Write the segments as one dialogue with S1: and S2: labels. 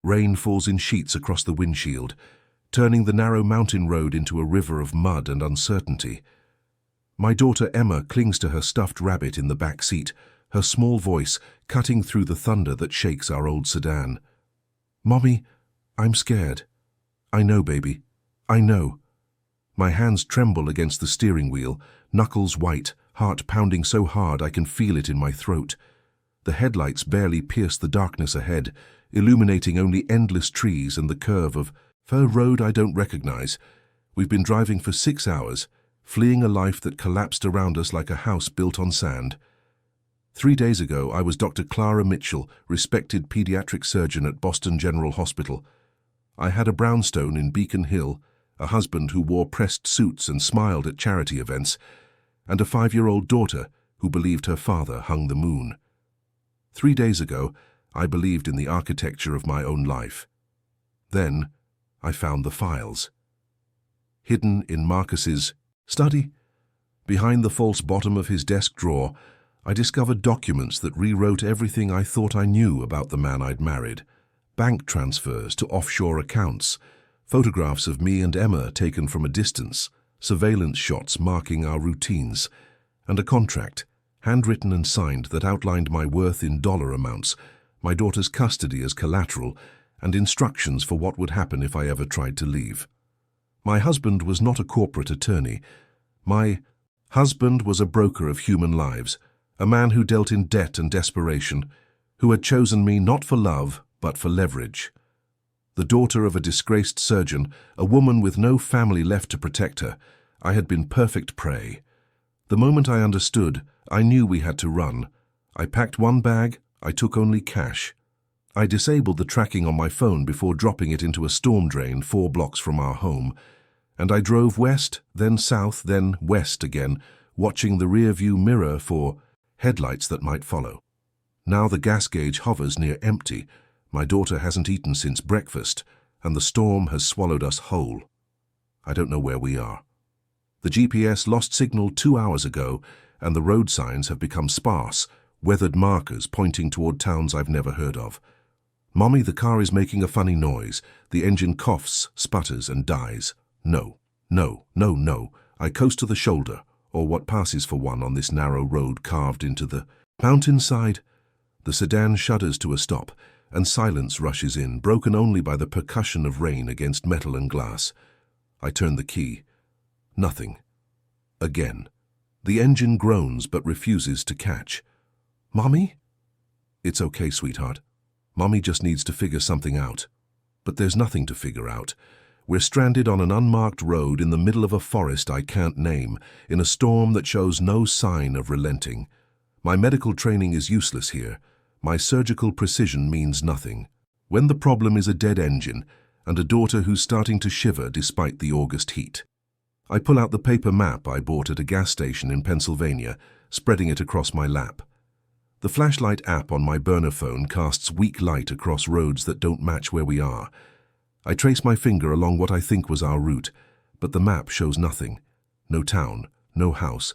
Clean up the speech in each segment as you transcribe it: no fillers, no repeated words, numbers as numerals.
S1: Rain falls in sheets across the windshield, turning the narrow mountain road into a river of mud and uncertainty. My daughter Emma clings to her stuffed rabbit in the back seat, her small voice cutting through the thunder that shakes our old sedan. "Mommy, I'm scared." "I know, baby. I know." My hands tremble against the steering wheel, knuckles white, heart pounding so hard I can feel it in my throat. The headlights barely pierce the darkness ahead, illuminating only endless trees and the curve of a road I don't recognize. We've been driving for 6 hours, fleeing a life that collapsed around us like a house built on sand. 3 days ago, I was Dr. Clara Mitchell, respected pediatric surgeon at Boston General Hospital. I had a brownstone in Beacon Hill, a husband who wore pressed suits and smiled at charity events, and a 5-year-old daughter who believed her father hung the moon. 3 days ago, I believed in the architecture of my own life. Then, I found the files. Hidden in Marcus's study, behind the false bottom of his desk drawer, I discovered documents that rewrote everything I thought I knew about the man I'd married. Bank transfers to offshore accounts, photographs of me and Emma taken from a distance, surveillance shots marking our routines, and a contract, handwritten and signed, that outlined my worth in dollar amounts, my daughter's custody as collateral, and instructions for what would happen if I ever tried to leave. My husband was not a corporate attorney. My husband was a broker of human lives, a man who dealt in debt and desperation, who had chosen me not for love, but for leverage. The daughter of a disgraced surgeon, a woman with no family left to protect her, I had been perfect prey. The moment I understood, I knew we had to run. I packed one bag, I took only cash. I disabled the tracking on my phone before dropping it into a storm drain 4 blocks from our home, and I drove west, then south, then west again, watching the rear-view mirror for headlights that might follow. Now the gas gauge hovers near empty. My daughter hasn't eaten since breakfast, and the storm has swallowed us whole. I don't know where we are. The GPS lost signal 2 hours ago, and the road signs have become sparse, weathered markers pointing toward towns I've never heard of. "Mommy, the car is making a funny noise. The engine coughs, sputters, and dies." No, no, no, no. I coast to the shoulder, or what passes for one on this narrow road carved into the mountainside. The sedan shudders to a stop, and silence rushes in, broken only by the percussion of rain against metal and glass. I turn the key. Nothing. Again. The engine groans but refuses to catch. "Mommy?" "It's okay, sweetheart. Mommy just needs to figure something out." But there's nothing to figure out. We're stranded on an unmarked road in the middle of a forest I can't name, in a storm that shows no sign of relenting. My medical training is useless here. My surgical precision means nothing. When the problem is a dead engine and a daughter who's starting to shiver despite the August heat. I pull out the paper map I bought at a gas station in Pennsylvania, spreading it across my lap. The flashlight app on my burner phone casts weak light across roads that don't match where we are. I trace my finger along what I think was our route, but the map shows nothing. No town, no house,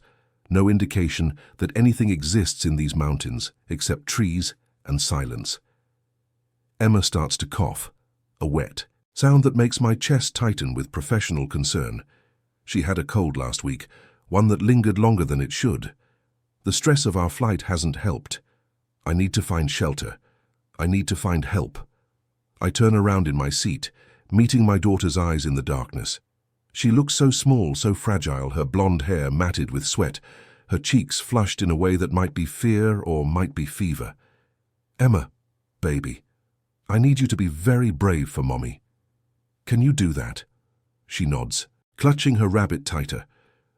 S1: no indication that anything exists in these mountains except trees and silence. Emma starts to cough, a wet sound that makes my chest tighten with professional concern. She had a cold last week, one that lingered longer than it should. The stress of our flight hasn't helped. I need to find shelter. I need to find help. I turn around in my seat, meeting my daughter's eyes in the darkness. She looks so small, so fragile, her blonde hair matted with sweat, her cheeks flushed in a way that might be fear or might be fever. "Emma, baby, I need you to be very brave for Mommy. Can you do that?" She nods, clutching her rabbit tighter.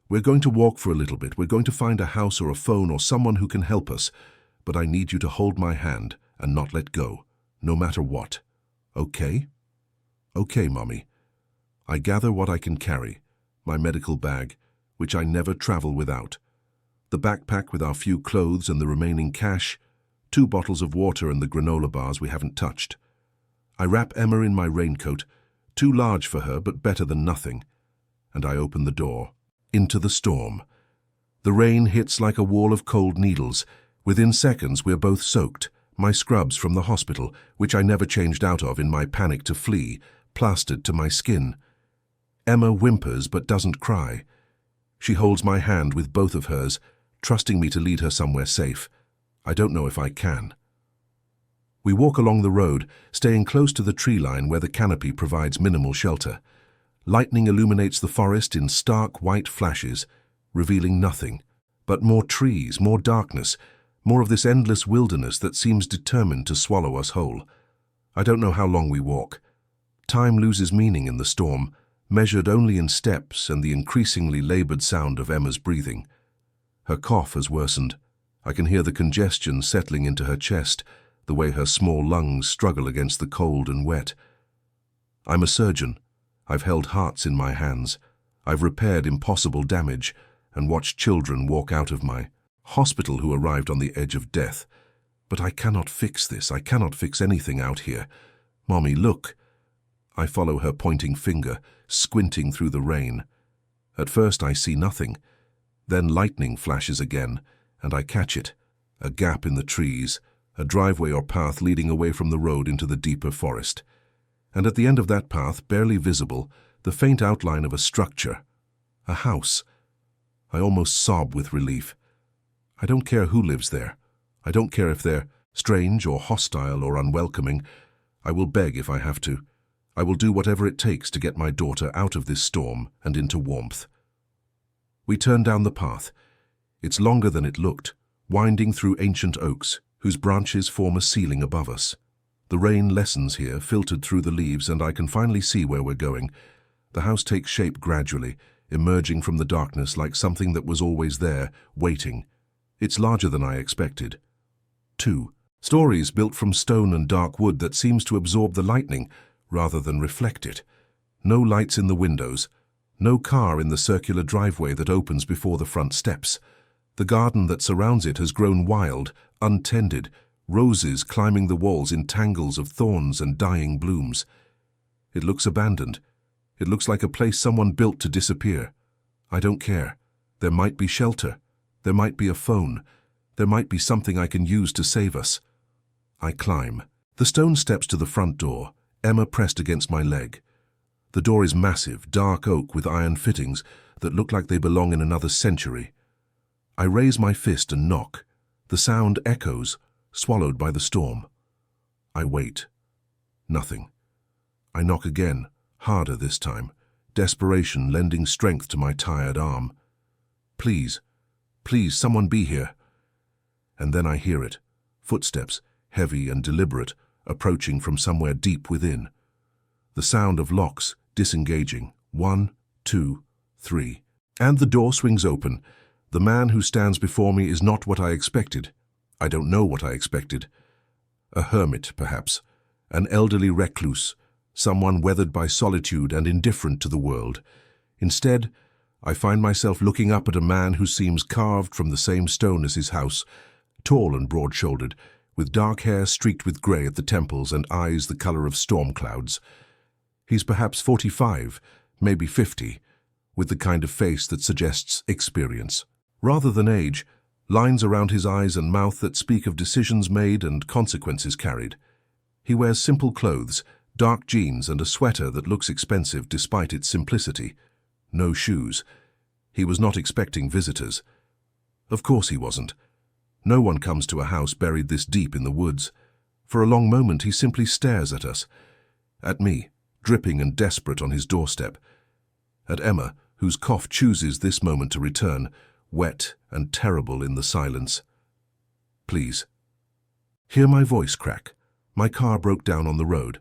S1: "We're going to walk for a little bit. We're going to find a house or a phone or someone who can help us. But I need you to hold my hand and not let go, no matter what. Okay?" "Okay, Mommy." I gather what I can carry, my medical bag, which I never travel without, the backpack with our few clothes and the remaining cash, 2 bottles of water and the granola bars we haven't touched. I wrap Emma in my raincoat, too large for her but better than nothing, and I open the door, into the storm. The rain hits like a wall of cold needles. Within seconds we're both soaked, My scrubs from the hospital, which I never changed out of in my panic to flee, plastered to my skin. Emma whimpers but doesn't cry. She holds my hand with both of hers, trusting me to lead her somewhere safe. I don't know if I can. We walk along the road, staying close to the tree line where the canopy provides minimal shelter. Lightning illuminates the forest in stark white flashes, revealing nothing but more trees, more darkness, more of this endless wilderness that seems determined to swallow us whole. I don't know how long we walk. Time loses meaning in the storm, measured only in steps and the increasingly labored sound of Emma's breathing. Her cough has worsened. I can hear the congestion settling into her chest, the way her small lungs struggle against the cold and wet. I'm a surgeon. I've held hearts in my hands. I've repaired impossible damage and watched children walk out of my hospital who arrived on the edge of death. But I cannot fix this. I cannot fix anything out here. Mommy, look. I follow her pointing finger, squinting through the rain. At first I see nothing. Then lightning flashes again, and I catch it. A gap in the trees, a driveway or path leading away from the road into the deeper forest. And at the end of that path, barely visible, the faint outline of a structure. A house. I almost sob with relief. I don't care who lives there. I don't care if they're strange or hostile or unwelcoming. I will beg if I have to. I will do whatever it takes to get my daughter out of this storm and into warmth. We turn down the path. It's longer than it looked, winding through ancient oaks, whose branches form a ceiling above us. The rain lessens here, filtered through the leaves, and I can finally see where we're going. The house takes shape gradually, emerging from the darkness like something that was always there, waiting. It's larger than I expected. 2 stories built from stone and dark wood that seems to absorb the lightning rather than reflect it. No lights in the windows. No car in the circular driveway that opens before the front steps. The garden that surrounds it has grown wild, untended, roses climbing the walls in tangles of thorns and dying blooms. It looks abandoned. It looks like a place someone built to disappear. I don't care. There might be shelter. There might be a phone. There might be something I can use to save us. I climb. The stone steps to the front door, Emma pressed against my leg. The door is massive, dark oak with iron fittings that look like they belong in another century. I raise my fist and knock. The sound echoes, swallowed by the storm. I wait. Nothing. I knock again, harder this time, desperation lending strength to my tired arm. Please, please, someone be here. And then I hear it, footsteps, heavy and deliberate, approaching from somewhere deep within. The sound of locks disengaging. 1, 2, 3. And the door swings open. The man who stands before me is not what I expected. I don't know what I expected. A hermit, perhaps. An elderly recluse. Someone weathered by solitude and indifferent to the world. Instead, I find myself looking up at a man who seems carved from the same stone as his house, tall and broad-shouldered, with dark hair streaked with grey at the temples and eyes the colour of storm clouds. He's perhaps 45, maybe 50, with the kind of face that suggests experience. Rather than age, lines around his eyes and mouth that speak of decisions made and consequences carried. He wears simple clothes, dark jeans and a sweater that looks expensive despite its simplicity. No shoes. He was not expecting visitors. Of course he wasn't. No one comes to a house buried this deep in the woods. For a long moment he simply stares at us. At me, dripping and desperate on his doorstep. At Emma, whose cough chooses this moment to return, wet and terrible in the silence. Please. Hear my voice crack. My car broke down on the road.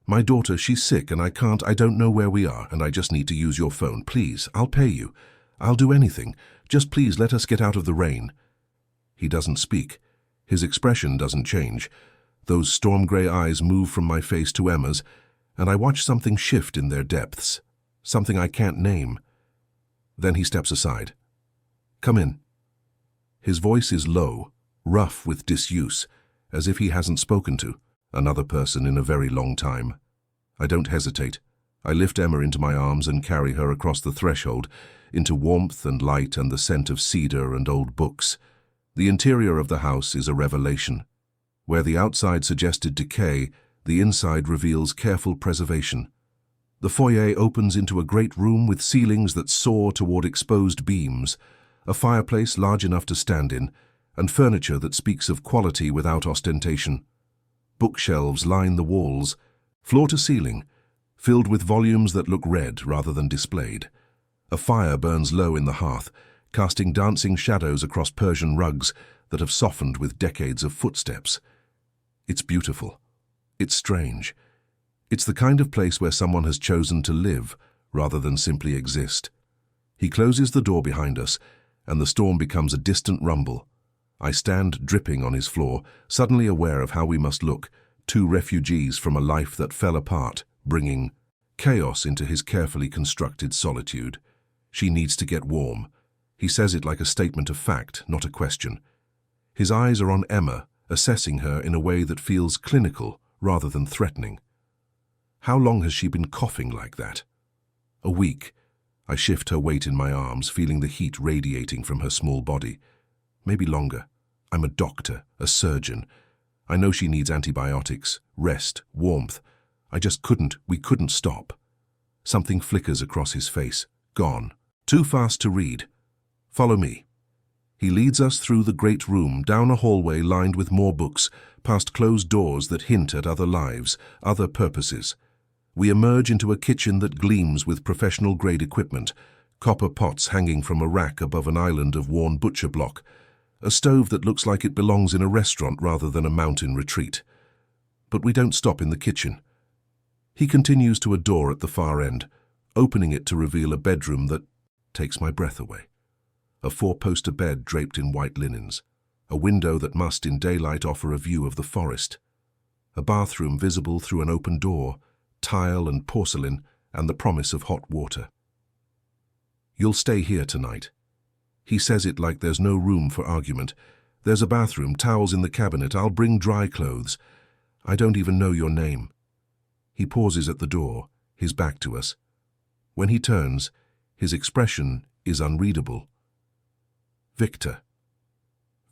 S1: My daughter, she's sick and I don't know where we are and I just need to use your phone. Please, I'll pay you. I'll do anything. Just please let us get out of the rain. He doesn't speak. His expression doesn't change. Those storm-gray eyes move from my face to Emma's, and I watch something shift in their depths. Something I can't name. Then he steps aside. Come in. His voice is low, rough with disuse, as if he hasn't spoken to another person in a very long time. I don't hesitate. I lift Emma into my arms and carry her across the threshold, into warmth and light and the scent of cedar and old books. The interior of the house is a revelation. Where the outside suggested decay, the inside reveals careful preservation. The foyer opens into a great room with ceilings that soar toward exposed beams, a fireplace large enough to stand in, and furniture that speaks of quality without ostentation. Bookshelves line the walls, floor to ceiling, filled with volumes that look read rather than displayed. A fire burns low in the hearth, casting dancing shadows across Persian rugs that have softened with decades of footsteps. It's beautiful. It's strange. It's the kind of place where someone has chosen to live rather than simply exist. He closes the door behind us, and the storm becomes a distant rumble. I stand dripping on his floor, suddenly aware of how we must look, two refugees from a life that fell apart, bringing chaos into his carefully constructed solitude. She needs to get warm. He says it like a statement of fact, not a question. His eyes are on Emma, assessing her in a way that feels clinical rather than threatening. How long has she been coughing like that? A week. I shift her weight in my arms, feeling the heat radiating from her small body. Maybe longer. I'm a doctor, a surgeon. I know she needs antibiotics, rest, warmth. We couldn't stop. Something flickers across his face. Gone. Too fast to read. Follow me. He leads us through the great room, down a hallway lined with more books, past closed doors that hint at other lives, other purposes. We emerge into a kitchen that gleams with professional-grade equipment, copper pots hanging from a rack above an island of worn butcher block, a stove that looks like it belongs in a restaurant rather than a mountain retreat. But we don't stop in the kitchen. He continues to a door at the far end, opening it to reveal a bedroom that takes my breath away. A four-poster bed draped in white linens, a window that must in daylight offer a view of the forest, a bathroom visible through an open door, tile and porcelain, and the promise of hot water. You'll stay here tonight. He says it like there's no room for argument. There's a bathroom, towels in the cabinet, I'll bring dry clothes. I don't even know your name. He pauses at the door, his back to us. When he turns, his expression is unreadable. Victor.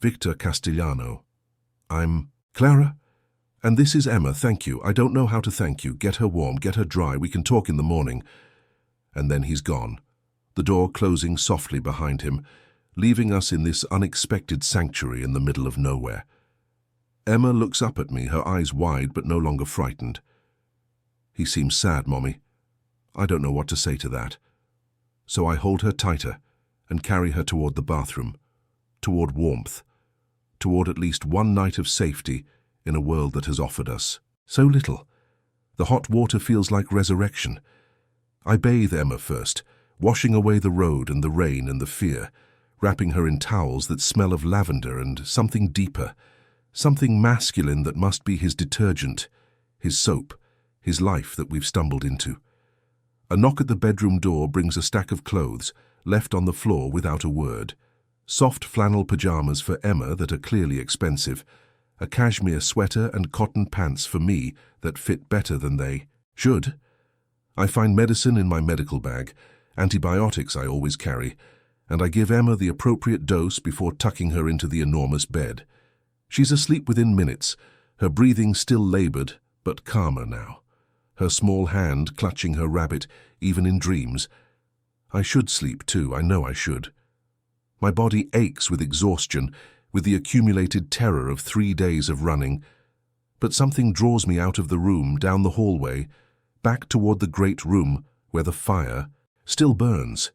S1: Victor Castellano. I'm Clara? And this is Emma, thank you. I don't know how to thank you. Get her warm, get her dry, we can talk in the morning. And then he's gone, the door closing softly behind him, leaving us in this unexpected sanctuary in the middle of nowhere. Emma looks up at me, her eyes wide but no longer frightened. He seems sad, Mommy. I don't know what to say to that. So I hold her tighter and carry her toward the bathroom, toward warmth, toward at least one night of safety in a world that has offered us so little. The hot water feels like resurrection. I bathe Emma first, washing away the road and the rain and the fear, wrapping her in towels that smell of lavender and something deeper, something masculine that must be his detergent, his soap, his life that we've stumbled into. A knock at the bedroom door brings a stack of clothes, left on the floor without a word. Soft flannel pajamas for Emma that are clearly expensive, a cashmere sweater and cotton pants for me that fit better than they should. I find medicine in my medical bag, antibiotics I always carry, and I give Emma the appropriate dose before tucking her into the enormous bed. She's asleep within minutes, her breathing still labored, but calmer now. Her small hand clutching her rabbit, even in dreams. I should sleep too, I know I should. My body aches with exhaustion, with the accumulated terror of 3 days of running. But something draws me out of the room, down the hallway, back toward the great room where the fire still burns.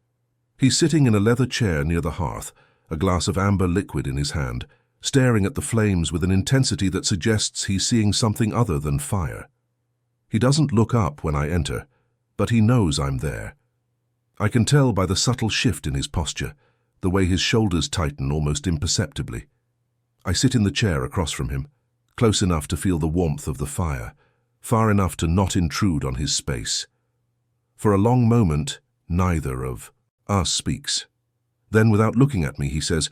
S1: He's sitting in a leather chair near the hearth, a glass of amber liquid in his hand, staring at the flames with an intensity that suggests he's seeing something other than fire. He doesn't look up when I enter, but he knows I'm there. I can tell by the subtle shift in his posture, the way his shoulders tighten almost imperceptibly. I sit in the chair across from him, close enough to feel the warmth of the fire, far enough to not intrude on his space. For a long moment, neither of us speaks. Then, without looking at me, he says,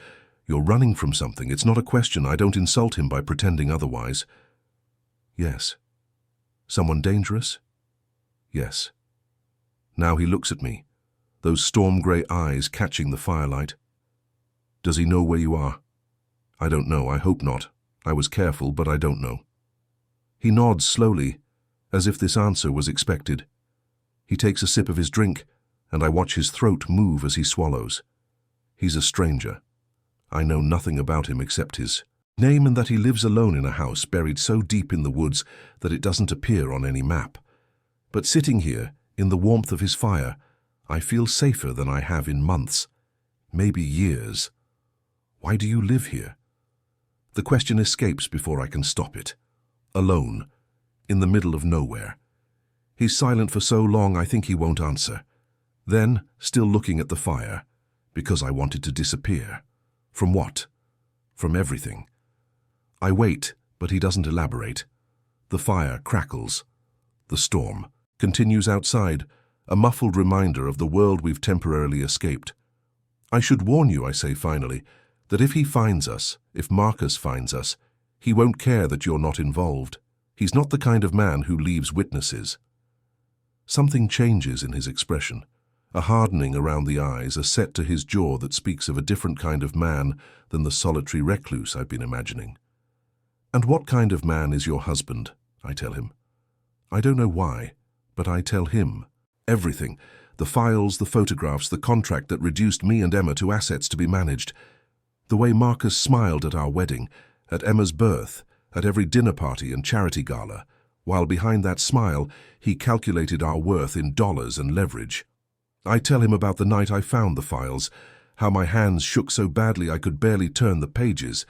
S1: "You're running from something. It's not a question. I don't insult him by pretending otherwise." Yes. Someone dangerous? Yes. Now he looks at me, those storm-grey eyes catching the firelight. Does he know where you are? I don't know, I hope not. I was careful, but I don't know. He nods slowly, as if this answer was expected. He takes a sip of his drink, and I watch his throat move as he swallows. He's a stranger. I know nothing about him except his name and that he lives alone in a house buried so deep in the woods that it doesn't appear on any map. But sitting here, in the warmth of his fire, I feel safer than I have in months, maybe years. Why do you live here? The question escapes before I can stop it. Alone, in the middle of nowhere. He's silent for so long I think he won't answer. Then, still looking at the fire, because I wanted to disappear. From what? From everything. I wait, but he doesn't elaborate. The fire crackles. The storm continues outside, a muffled reminder of the world we've temporarily escaped. I should warn you, I say finally, that if he finds us, if Marcus finds us, he won't care that you're not involved. He's not the kind of man who leaves witnesses. Something changes in his expression. A hardening around the eyes, a set to his jaw that speaks of a different kind of man than the solitary recluse I've been imagining. And what kind of man is your husband? I tell him. I don't know why, but I tell him. Everything. The files, the photographs, the contract that reduced me and Emma to assets to be managed. The way Marcus smiled at our wedding, at Emma's birth, at every dinner party and charity gala, while behind that smile he calculated our worth in dollars and leverage. I tell him about the night I found the files, how my hands shook so badly I could barely turn the pages,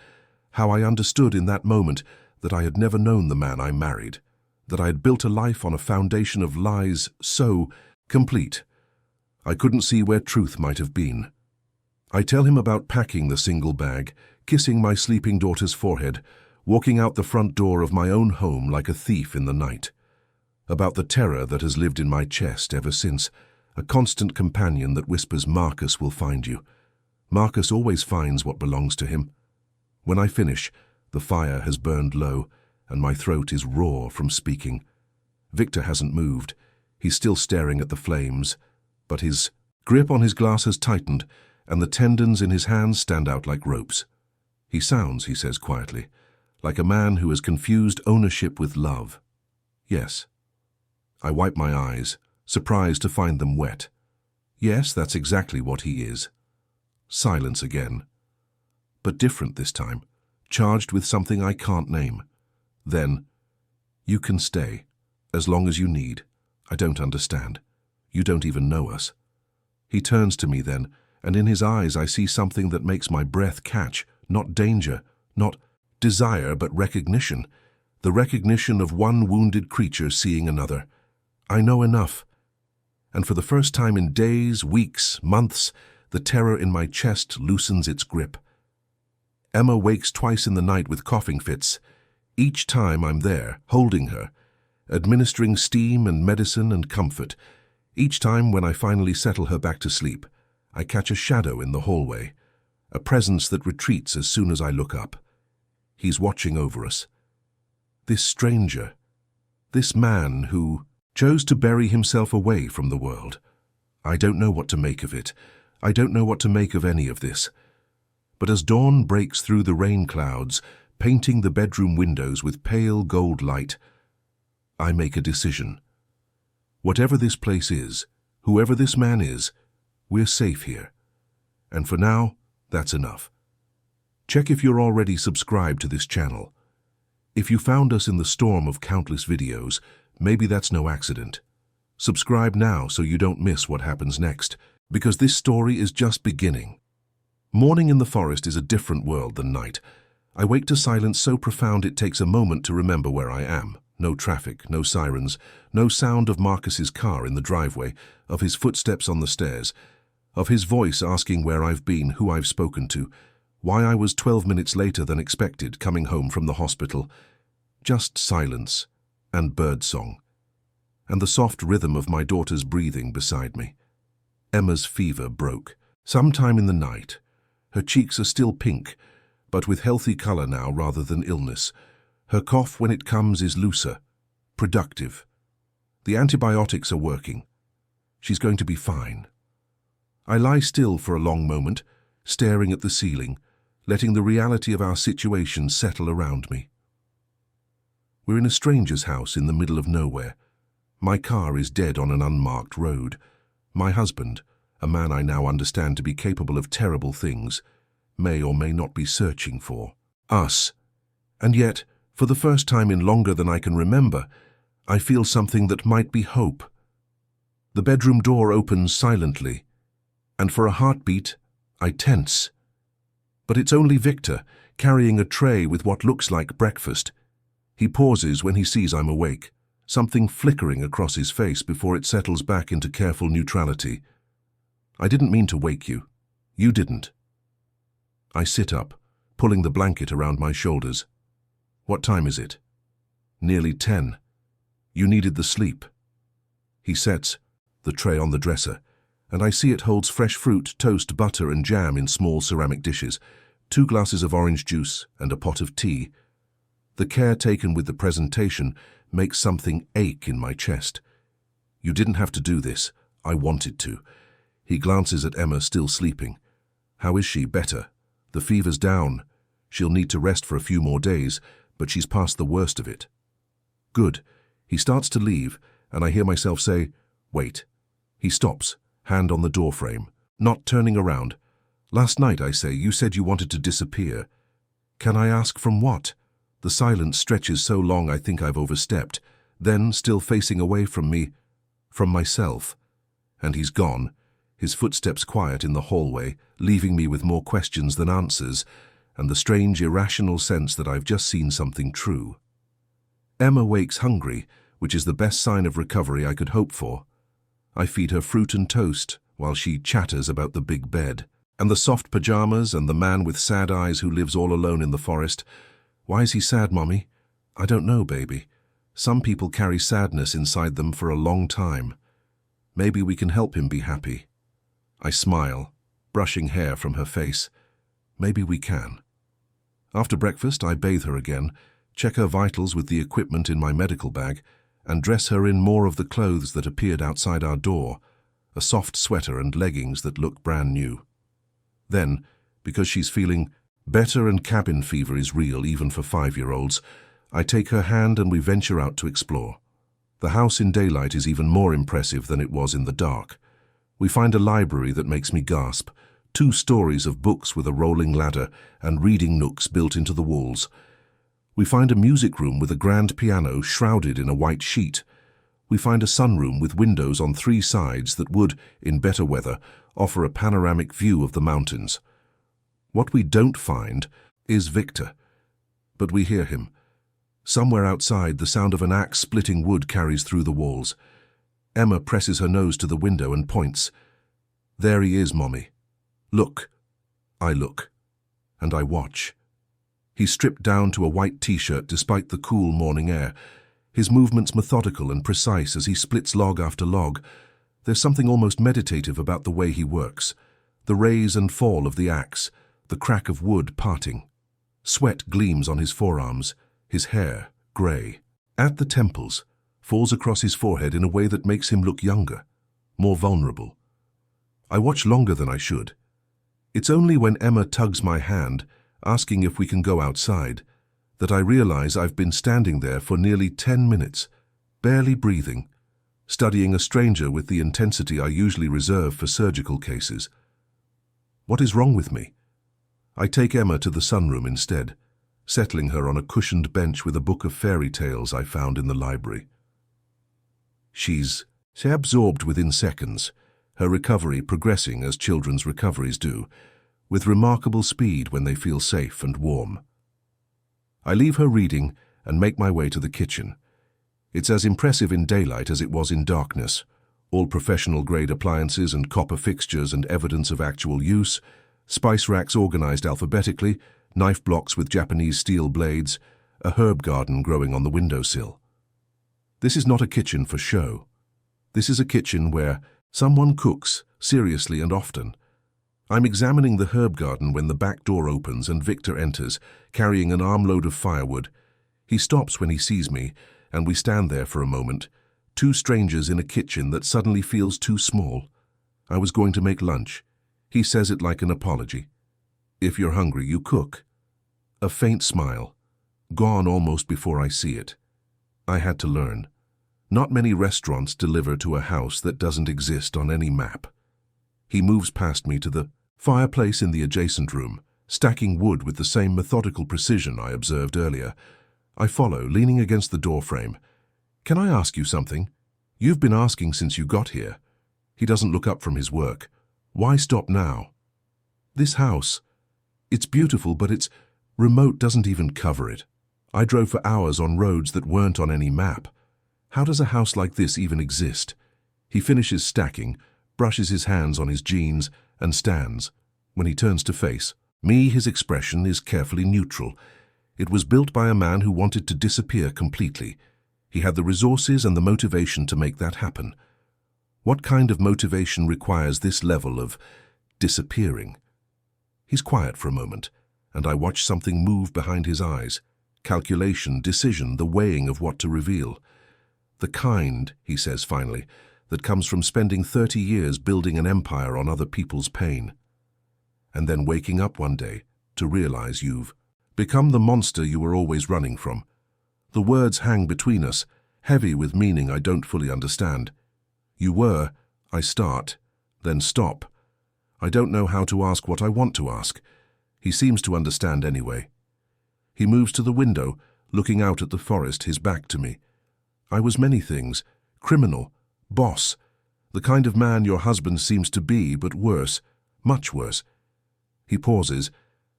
S1: how I understood in that moment that I had never known the man I married, that I had built a life on a foundation of lies so complete I couldn't see where truth might have been. I tell him about packing the single bag, kissing my sleeping daughter's forehead, walking out the front door of my own home like a thief in the night, about the terror that has lived in my chest ever since, a constant companion that whispers, Marcus will find you. Marcus always finds what belongs to him. When I finish, the fire has burned low, and my throat is raw from speaking. Victor hasn't moved. He's still staring at the flames, but his grip on his glass has tightened, and the tendons in his hands stand out like ropes. He sounds, he says quietly, like a man who has confused ownership with love. Yes. I wipe my eyes, surprised to find them wet. Yes, that's exactly what he is. Silence again. But different this time, charged with something I can't name. Then, you can stay, as long as you need. I don't understand. You don't even know us. He turns to me then, and in his eyes I see something that makes my breath catch, not danger, not desire, but recognition. The recognition of one wounded creature seeing another. I know enough. And for the first time in days, weeks, months, the terror in my chest loosens its grip. Emma wakes twice in the night with coughing fits. Each time I'm there, holding her, administering steam and medicine and comfort. Each time when I finally settle her back to sleep, I catch a shadow in the hallway, a presence that retreats as soon as I look up. He's watching over us. This stranger, this man who chose to bury himself away from the world. I don't know what to make of it. I don't know what to make of any of this. But as dawn breaks through the rain clouds, painting the bedroom windows with pale gold light, I make a decision. Whatever this place is, whoever this man is, we're safe here. And for now, that's enough. Check if you're already subscribed to this channel. If you found us in the storm of countless videos, maybe that's no accident. Subscribe now so you don't miss what happens next, because this story is just beginning. Morning in the forest is a different world than night. I wake to silence so profound it takes a moment to remember where I am. No traffic, no sirens, no sound of Marcus's car in the driveway, of his footsteps on the stairs, of his voice asking where I've been, who I've spoken to, why I was 12 minutes later than expected coming home from the hospital. Just silence and birdsong, and the soft rhythm of my daughter's breathing beside me. Emma's fever broke. Sometime in the night. Her cheeks are still pink, but with healthy color now rather than illness. Her cough, when it comes, is looser, productive. The antibiotics are working. She's going to be fine. I lie still for a long moment, staring at the ceiling, letting the reality of our situation settle around me. We're in a stranger's house in the middle of nowhere. My car is dead on an unmarked road. My husband, a man I now understand to be capable of terrible things, may or may not be searching for us. And yet, for the first time in longer than I can remember, I feel something that might be hope. The bedroom door opens silently, and for a heartbeat, I tense. But it's only Victor, carrying a tray with what looks like breakfast. He pauses when he sees I'm awake, something flickering across his face before it settles back into careful neutrality. I didn't mean to wake you. You didn't. I sit up, pulling the blanket around my shoulders. What time is it? Nearly 10. You needed the sleep. He sets the tray on the dresser, and I see it holds fresh fruit, toast, butter, and jam in small ceramic dishes, 2 glasses of orange juice, and a pot of tea. The care taken with the presentation makes something ache in my chest. You didn't have to do this. I wanted to. He glances at Emma, still sleeping. How is she? Better. The fever's down. She'll need to rest for a few more days, but she's past the worst of it. Good. He starts to leave, and I hear myself say, wait. He stops, hand on the doorframe, not turning around. Last night, I say, you said you wanted to disappear. Can I ask from what? The silence stretches so long I think I've overstepped, then, still facing away from me, from myself. And he's gone, his footsteps quiet in the hallway, leaving me with more questions than answers, and the strange, irrational sense that I've just seen something true. Emma wakes hungry, which is the best sign of recovery I could hope for. I feed her fruit and toast, while she chatters about the big bed, and the soft pajamas, and the man with sad eyes who lives all alone in the forest. Why is he sad, Mommy? I don't know, baby. Some people carry sadness inside them for a long time. Maybe we can help him be happy. I smile, brushing hair from her face. Maybe we can. After breakfast, I bathe her again, check her vitals with the equipment in my medical bag, and dress her in more of the clothes that appeared outside our door, a soft sweater and leggings that look brand new. Then, because she's feeling better and cabin fever is real even for 5-year-olds, I take her hand and we venture out to explore. The house in daylight is even more impressive than it was in the dark. We find a library that makes me gasp, 2 stories of books with a rolling ladder and reading nooks built into the walls. We find a music room with a grand piano shrouded in a white sheet. We find a sunroom with windows on 3 sides that would, in better weather, offer a panoramic view of the mountains. What we don't find is Victor, but we hear him. Somewhere outside, the sound of an axe splitting wood carries through the walls. Emma presses her nose to the window and points. There he is, Mommy. Look. I look, and I watch. He's stripped down to a white t-shirt despite the cool morning air, his movements methodical and precise as he splits log after log. There's something almost meditative about the way he works, the raise and fall of the axe, the crack of wood parting. Sweat gleams on his forearms, his hair, grey, at the temples, falls across his forehead in a way that makes him look younger, more vulnerable. I watch longer than I should. It's only when Emma tugs my hand, asking if we can go outside, that I realize I've been standing there for nearly 10 minutes, barely breathing, studying a stranger with the intensity I usually reserve for surgical cases. What is wrong with me? I take Emma to the sunroom instead, settling her on a cushioned bench with a book of fairy tales I found in the library. She's absorbed within seconds, her recovery progressing as children's recoveries do, with remarkable speed when they feel safe and warm. I leave her reading and make my way to the kitchen. It's as impressive in daylight as it was in darkness, all professional-grade appliances and copper fixtures and evidence of actual use, spice racks organized alphabetically, knife blocks with Japanese steel blades, a herb garden growing on the windowsill. This is not a kitchen for show. This is a kitchen where someone cooks, seriously and often. I'm examining the herb garden when the back door opens and Victor enters, carrying an armload of firewood. He stops when he sees me, and we stand there for a moment, 2 strangers in a kitchen that suddenly feels too small. I was going to make lunch. He says it like an apology. If you're hungry, you cook. A faint smile, gone almost before I see it. I had to learn. Not many restaurants deliver to a house that doesn't exist on any map. He moves past me to the fireplace in the adjacent room, stacking wood with the same methodical precision I observed earlier. I follow, leaning against the doorframe. Can I ask you something? You've been asking since you got here. He doesn't look up from his work. Why stop now? This house, it's beautiful, but its remote doesn't even cover it. I drove for hours on roads that weren't on any map. How does a house like this even exist? He finishes stacking, brushes his hands on his jeans, and stands. When he turns to face me, his expression is carefully neutral. It was built by a man who wanted to disappear completely. He had the resources and the motivation to make that happen. What kind of motivation requires this level of disappearing? He's quiet for a moment, and I watch something move behind his eyes. Calculation, decision, the weighing of what to reveal. The kind, he says finally, that comes from spending 30 years building an empire on other people's pain. And then waking up one day to realize you've become the monster you were always running from. The words hang between us, heavy with meaning I don't fully understand. You were, I start, then stop. I don't know how to ask what I want to ask. He seems to understand anyway. He moves to the window, looking out at the forest, his back to me. I was many things. Criminal, boss, the kind of man your husband seems to be, but worse, much worse. He pauses,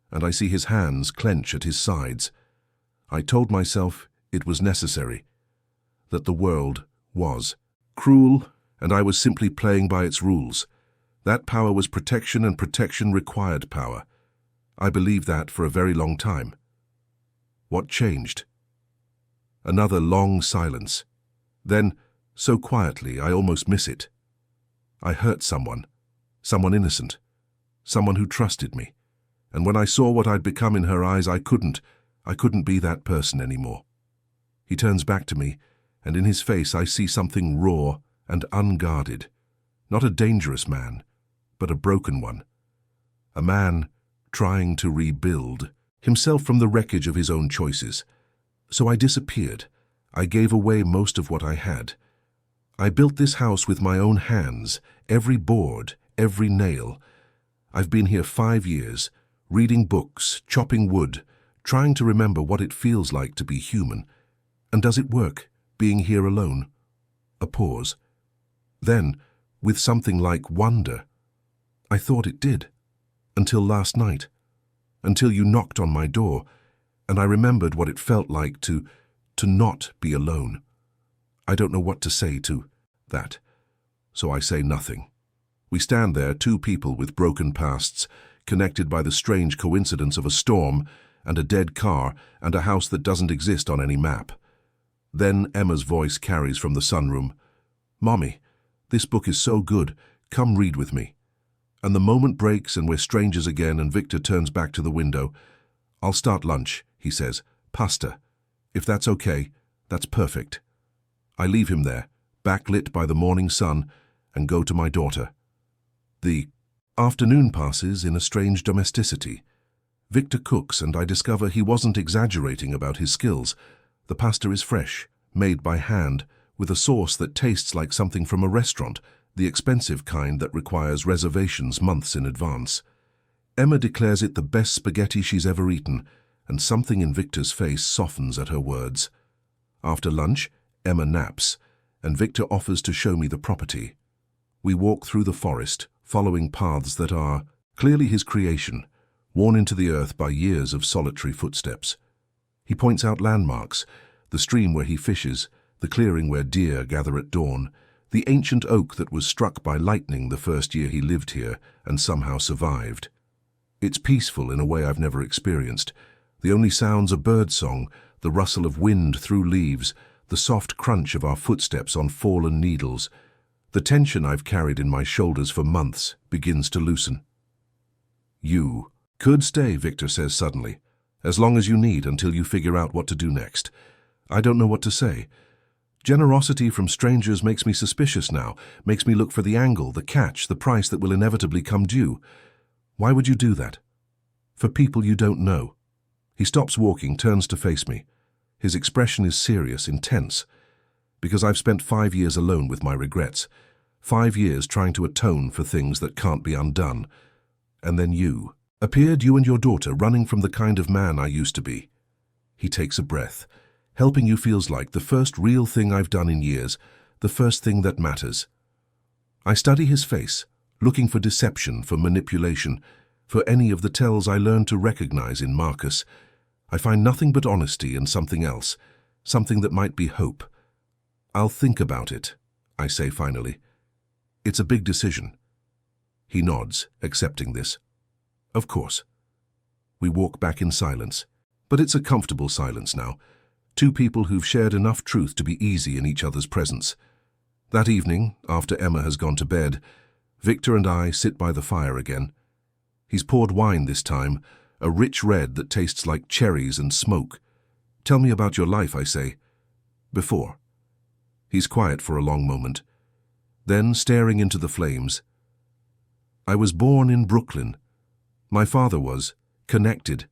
S1: and I see his hands clench at his sides. I told myself it was necessary, that the world was cruel, and I was simply playing by its rules. That power was protection, and protection required power. I believed that for a very long time. What changed? Another long silence. Then, so quietly, I almost miss it. I hurt someone innocent, someone who trusted me. And when I saw what I'd become in her eyes, I couldn't be that person anymore. He turns back to me, and in his face I see something raw and unguarded. Not a dangerous man, but a broken one. A man trying to rebuild himself from the wreckage of his own choices. So I disappeared. I gave away most of what I had. I built this house with my own hands, every board, every nail. I've been here 5 years, reading books, chopping wood, trying to remember what it feels like to be human. And does it work, being here alone? A pause. Then, with something like wonder, I thought it did. Until last night. Until you knocked on my door, and I remembered what it felt like to not be alone. I don't know what to say to that, so I say nothing. We stand there, two people with broken pasts, connected by the strange coincidence of a storm and a dead car and a house that doesn't exist on any map. Then Emma's voice carries from the sunroom. "Mommy, this book is so good. Come read with me." And the moment breaks and we're strangers again, and Victor turns back to the window. "I'll start lunch," he says. "Pasta. If that's okay, that's perfect." I leave him there, backlit by the morning sun, and go to my daughter. The afternoon passes in a strange domesticity. Victor cooks, and I discover he wasn't exaggerating about his skills. The pasta is fresh, made by hand, with a sauce that tastes like something from a restaurant, the expensive kind that requires reservations months in advance. Emma declares it the best spaghetti she's ever eaten, and something in Victor's face softens at her words. After lunch, Emma naps, and Victor offers to show me the property. We walk through the forest, following paths that are clearly his creation, worn into the earth by years of solitary footsteps. He points out landmarks, the stream where he fishes, the clearing where deer gather at dawn, the ancient oak that was struck by lightning the first year he lived here and somehow survived. It's peaceful in a way I've never experienced. The only sounds are birdsong, the rustle of wind through leaves, the soft crunch of our footsteps on fallen needles. The tension I've carried in my shoulders for months begins to loosen. "You could stay," Victor says suddenly, "as long as you need until you figure out what to do next." I don't know what to say. Generosity from strangers makes me suspicious now, makes me look for the angle, the catch, the price that will inevitably come due. Why would you do that? For people you don't know. He stops walking, turns to face me. His expression is serious, intense. Because I've spent 5 years alone with my regrets. 5 years trying to atone for things that can't be undone. And then you appeared, you and your daughter, running from the kind of man I used to be. He takes a breath. Helping you feels like the first real thing I've done in years, the first thing that matters. I study his face, looking for deception, for manipulation, for any of the tells I learned to recognize in Marcus. I find nothing but honesty and something else, something that might be hope. I'll think about it, I say finally. It's a big decision. He nods, accepting this. Of course. We walk back in silence, but it's a comfortable silence now. Two people who've shared enough truth to be easy in each other's presence. That evening, after Emma has gone to bed, Victor and I sit by the fire again. He's poured wine this time, a rich red that tastes like cherries and smoke. Tell me about your life, I say. Before. He's quiet for a long moment. Then, staring into the flames. I was born in Brooklyn. My father was connected.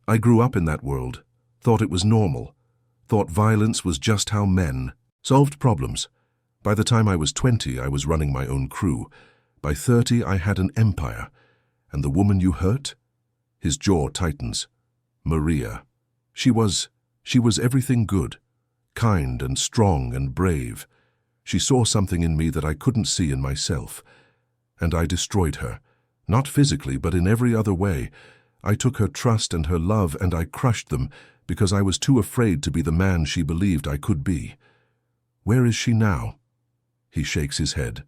S1: I grew up in that world, thought it was normal, thought violence was just how men solved problems. By the time I was 20, I was running my own crew. By 30, I had an empire. And the woman you hurt? His jaw tightens. Maria. She was everything good, kind and strong and brave. She saw something in me that I couldn't see in myself. And I destroyed her. Not physically, but in every other way. I took her trust and her love and I crushed them because I was too afraid to be the man she believed I could be. Where is she now? He shakes his head.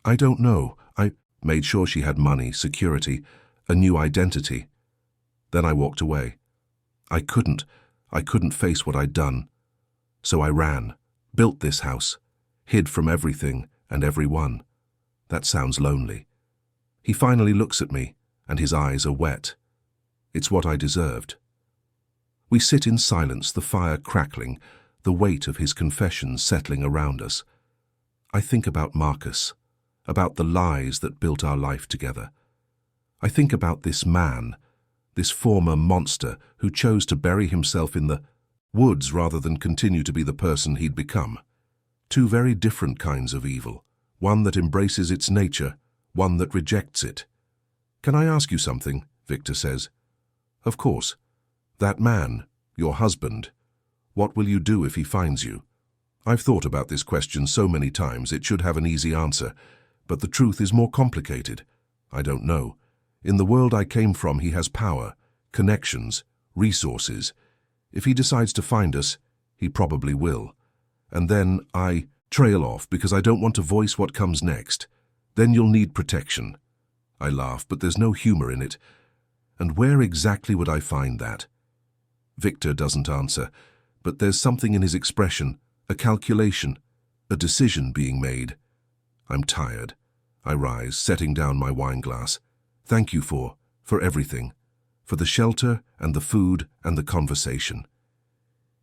S1: I don't know. I made sure she had money, security, a new identity. Then I walked away. I couldn't face what I'd done. So I ran, built this house, hid from everything and everyone. That sounds lonely. He finally looks at me, and his eyes are wet. It's what I deserved. We sit in silence, the fire crackling, the weight of his confessions settling around us. I think about Marcus, about the lies that built our life together. I think about this man, this former monster who chose to bury himself in the woods rather than continue to be the person he'd become. Two very different kinds of evil, one that embraces its nature, one that rejects it. Can I ask you something? Victor says. Of course. That man, your husband, what will you do if he finds you? I've thought about this question so many times it should have an easy answer, but the truth is more complicated. I don't know. In the world I came from, he has power, connections, resources. If he decides to find us, he probably will. And then I trail off because I don't want to voice what comes next. Then you'll need protection. I laugh, but there's no humor in it. And where exactly would I find that? Victor doesn't answer, but there's something in his expression, a calculation, a decision being made. I'm tired. I rise, setting down my wine glass. Thank you for everything, for the shelter and the food and the conversation.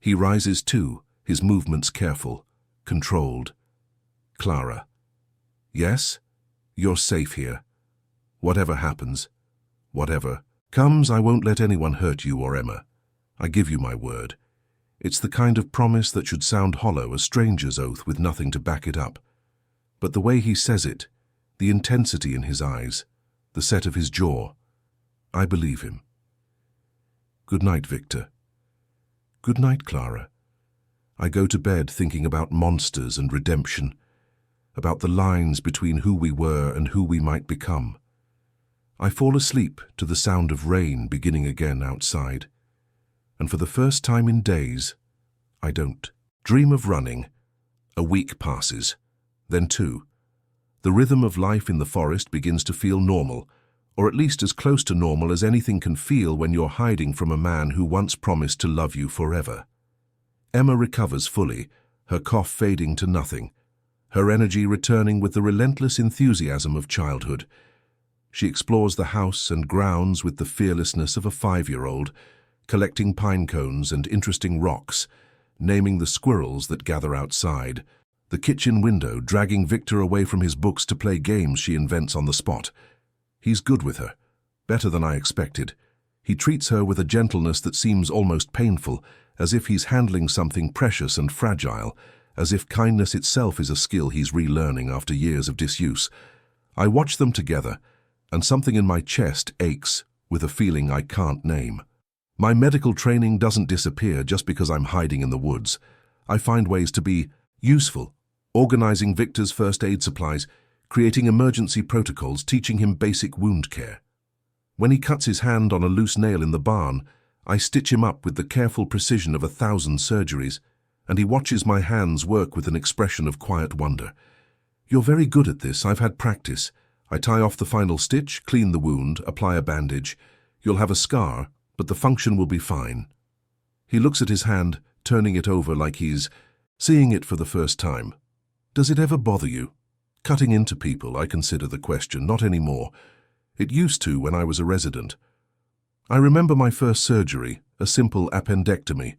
S1: He rises too, his movements careful, controlled. Clara. Yes? You're safe here. Whatever happens, whatever comes, I won't let anyone hurt you or Emma. I give you my word. It's the kind of promise that should sound hollow, a stranger's oath with nothing to back it up. But the way he says it, the intensity in his eyes, the set of his jaw, I believe him. Good night, Victor. Good night, Clara. I go to bed thinking about monsters and redemption, about the lines between who we were and who we might become. I fall asleep to the sound of rain beginning again outside. And for the first time in days, I don't dream of running. A week passes, then two. The rhythm of life in the forest begins to feel normal, or at least as close to normal as anything can feel when you're hiding from a man who once promised to love you forever. Emma recovers fully, her cough fading to nothing, her energy returning with the relentless enthusiasm of childhood. She explores the house and grounds with the fearlessness of a 5-year-old, collecting pine cones and interesting rocks, naming the squirrels that gather outside, the kitchen window dragging Victor away from his books to play games she invents on the spot. He's good with her, better than I expected. He treats her with a gentleness that seems almost painful, as if he's handling something precious and fragile, as if kindness itself is a skill he's relearning after years of disuse. I watch them together, and something in my chest aches with a feeling I can't name. My medical training doesn't disappear just because I'm hiding in the woods. I find ways to be useful, organizing Victor's first aid supplies, creating emergency protocols, teaching him basic wound care. When he cuts his hand on a loose nail in the barn, I stitch him up with the careful precision of 1,000 surgeries, and he watches my hands work with an expression of quiet wonder. "You're very good at this, I've had practice. I tie off the final stitch, clean the wound, apply a bandage. You'll have a scar, but the function will be fine." He looks at his hand, turning it over like he's seeing it for the first time. "Does it ever bother you? Cutting into people," I consider the question. "Not anymore. It used to when I was a resident. I remember my first surgery, a simple appendectomy.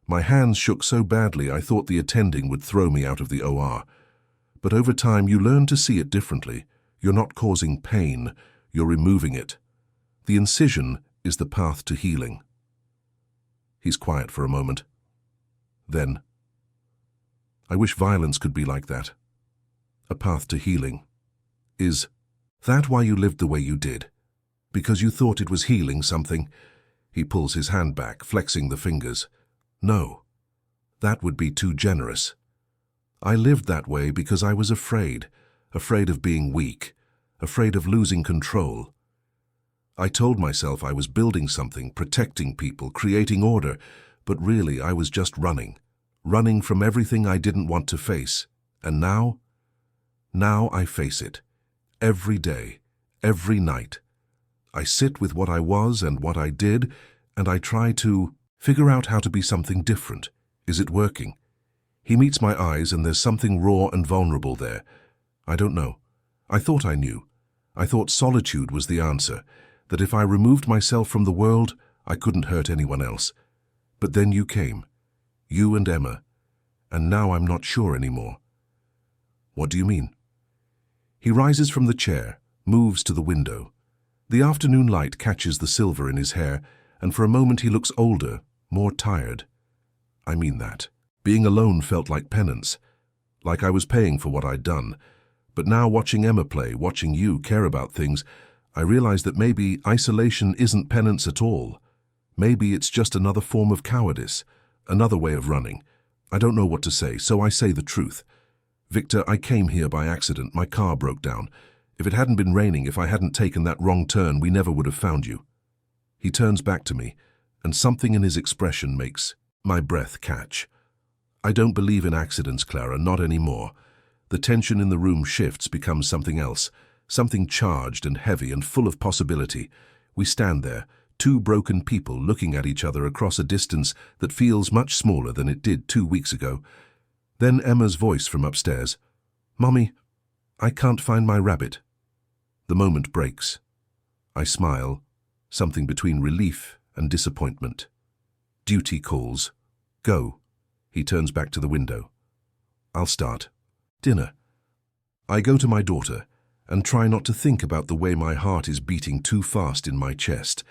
S1: My hands shook so badly I thought the attending would throw me out of the OR. But over time you learn to see it differently. You're not causing pain, you're removing it. The incision is the path to healing." He's quiet for a moment. Then, "I wish violence could be like that. A path to healing. Is that why you lived the way you did? Because you thought it was healing something?" He pulls his hand back, flexing the fingers. "No, that would be too generous. I lived that way because I was afraid of being weak, afraid of losing control. I told myself I was building something, protecting people, creating order, but really I was just running from everything I didn't want to face. And now I face it. Every day, every night. I sit with what I was and what I did, and I try to figure out how to be something different. Is it working?" He meets my eyes, and there's something raw and vulnerable there. "I don't know. I thought I knew. I thought solitude was the answer, that if I removed myself from the world, I couldn't hurt anyone else. But then you came. You and Emma. And now I'm not sure anymore." "What do you mean?" He rises from the chair, moves to the window. The afternoon light catches the silver in his hair, and for a moment he looks older, more tired. "I mean that. Being alone felt like penance, like I was paying for what I'd done. But now watching Emma play, watching you care about things, I realize that maybe isolation isn't penance at all. Maybe it's just another form of cowardice, another way of running. I don't know what to say, so I say the truth. Victor, I came here by accident. My car broke down. If it hadn't been raining, if I hadn't taken that wrong turn, we never would have found you." He turns back to me, and something in his expression makes my breath catch. "I don't believe in accidents, Clara, not anymore." The tension in the room shifts, becomes something else, something charged and heavy and full of possibility. We stand there, two broken people looking at each other across a distance that feels much smaller than it did 2 weeks ago. Then Emma's voice from upstairs. "Mommy, I can't find my rabbit." The moment breaks. I smile, something between relief and disappointment. Duty calls. "Go." He turns back to the window. "I'll start. Dinner." I go to my daughter and try not to think about the way my heart is beating too fast in my chest.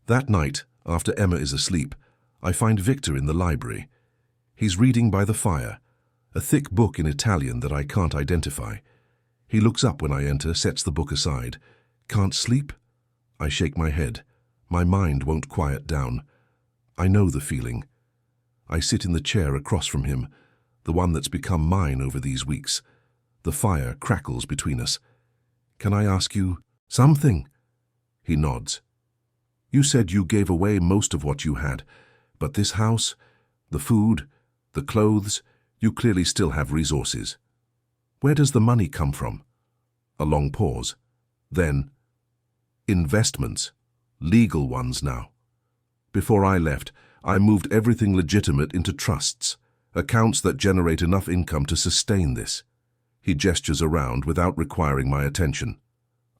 S1: That night, after Emma is asleep, I find Victor in the library. He's reading by the fire, a thick book in Italian that I can't identify. He looks up when I enter, sets the book aside. "Can't sleep?" I shake my head. My mind won't quiet down. I know the feeling. I sit in the chair across from him, the one that's become mine over these weeks. The fire crackles between us. "Can I ask you something?" He nods. "You said you gave away most of what you had, but this house, the food, the clothes, you clearly still have resources. Where does the money come from?" A long pause. Then, "Investments, legal ones now. Before I left, I moved everything legitimate into trusts, accounts that generate enough income to sustain this." He gestures around without requiring my attention.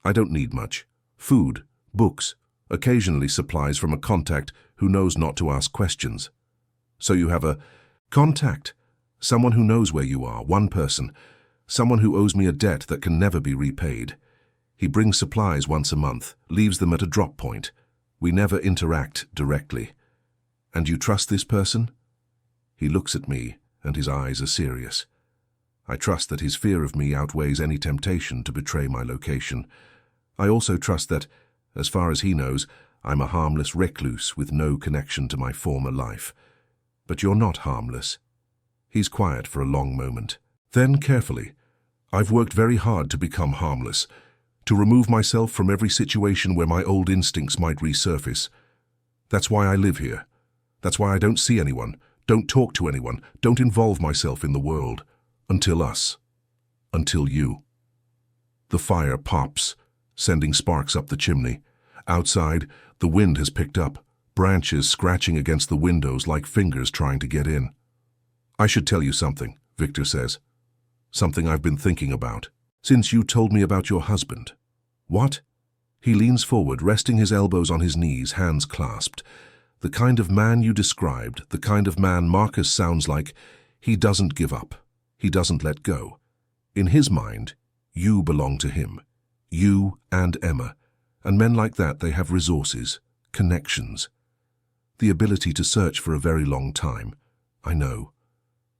S1: "I don't need much. Food, books, occasionally supplies from a contact who knows not to ask questions." "So you have a contact, someone who knows where you are, one person, someone who owes me a debt that can never be repaid. He brings supplies once a month, leaves them at a drop point. We never interact directly. And you trust this person? He looks at me, and his eyes are serious. I trust that his fear of me outweighs any temptation to betray my location. I also trust that, as far as he knows, I'm a harmless recluse with no connection to my former life. But you're not harmless. He's quiet for a long moment. Then, carefully, I've worked very hard to become harmless, to remove myself from every situation where my old instincts might resurface. That's why I live here. That's why I don't see anyone, don't talk to anyone, don't involve myself in the world. Until us. Until you. The fire pops, sending sparks up the chimney. Outside, the wind has picked up, branches scratching against the windows like fingers trying to get in. I should tell you something, Victor says. Something I've been thinking about. Since you told me about your husband. What? He leans forward, resting his elbows on his knees, hands clasped. The kind of man you described, the kind of man Marcus sounds like, he doesn't give up. He doesn't let go. In his mind, you belong to him. You and Emma. And men like that, they have resources, connections. The ability to search for a very long time. I know.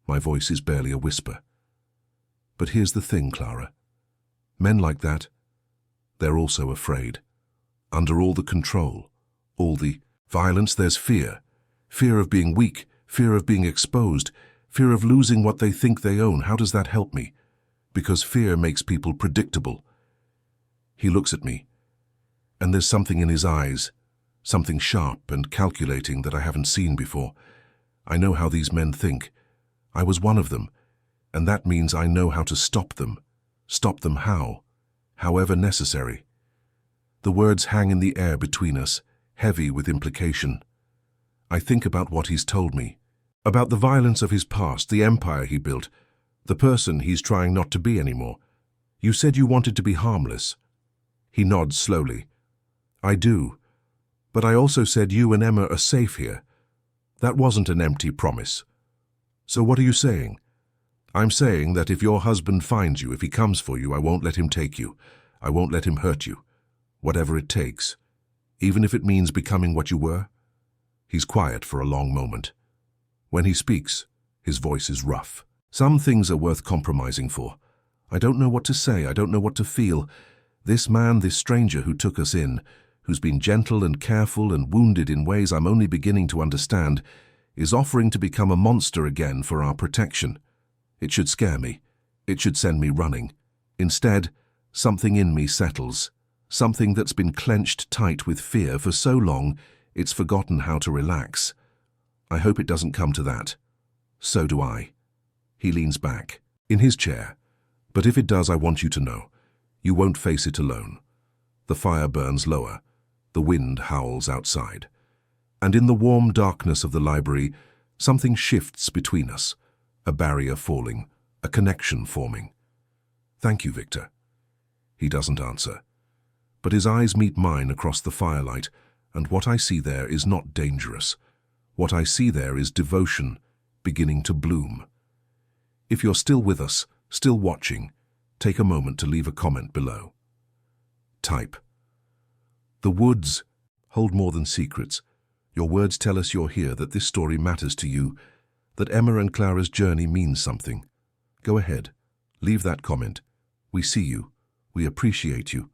S1: My voice is barely a whisper. But here's the thing, Clara. Men like that, they're also afraid. Under all the control, all the violence, there's fear. Fear of being weak, fear of being exposed, fear of losing what they think they own. How does that help me? Because fear makes people predictable. He looks at me, and there's something in his eyes, something sharp and calculating that I haven't seen before. I know how these men think. I was one of them, and that means I know how to stop them. Stop them how? However necessary. The words hang in the air between us, heavy with implication. I think about what he's told me. About the violence of his past, the empire he built, the person he's trying not to be anymore. You said you wanted to be harmless. He nods slowly. I do. But I also said you and Emma are safe here. That wasn't an empty promise. So what are you saying? I'm saying that if your husband finds you, if he comes for you, I won't let him take you. I won't let him hurt you. Whatever it takes. Even if it means becoming what you were. He's quiet for a long moment. When he speaks, his voice is rough. Some things are worth compromising for. I don't know what to say, I don't know what to feel. This man, this stranger who took us in, who's been gentle and careful and wounded in ways I'm only beginning to understand, is offering to become a monster again for our protection. It should scare me. It should send me running. Instead, something in me settles. Something that's been clenched tight with fear for so long, it's forgotten how to relax. I hope it doesn't come to that. So do I. He leans back, in his chair. But if it does, I want you to know. You won't face it alone. The fire burns lower. The wind howls outside. And in the warm darkness of the library, something shifts between us. A barrier falling, a connection forming. Thank you, Victor. He doesn't answer. But his eyes meet mine across the firelight, and what I see there is not dangerous. What I see there is devotion, beginning to bloom. If you're still with us, still watching, take a moment to leave a comment below. Type. The woods hold more than secrets. Your words tell us you're here, that this story matters to you, that Emma and Clara's journey means something. Go ahead, leave that comment. We see you. We appreciate you.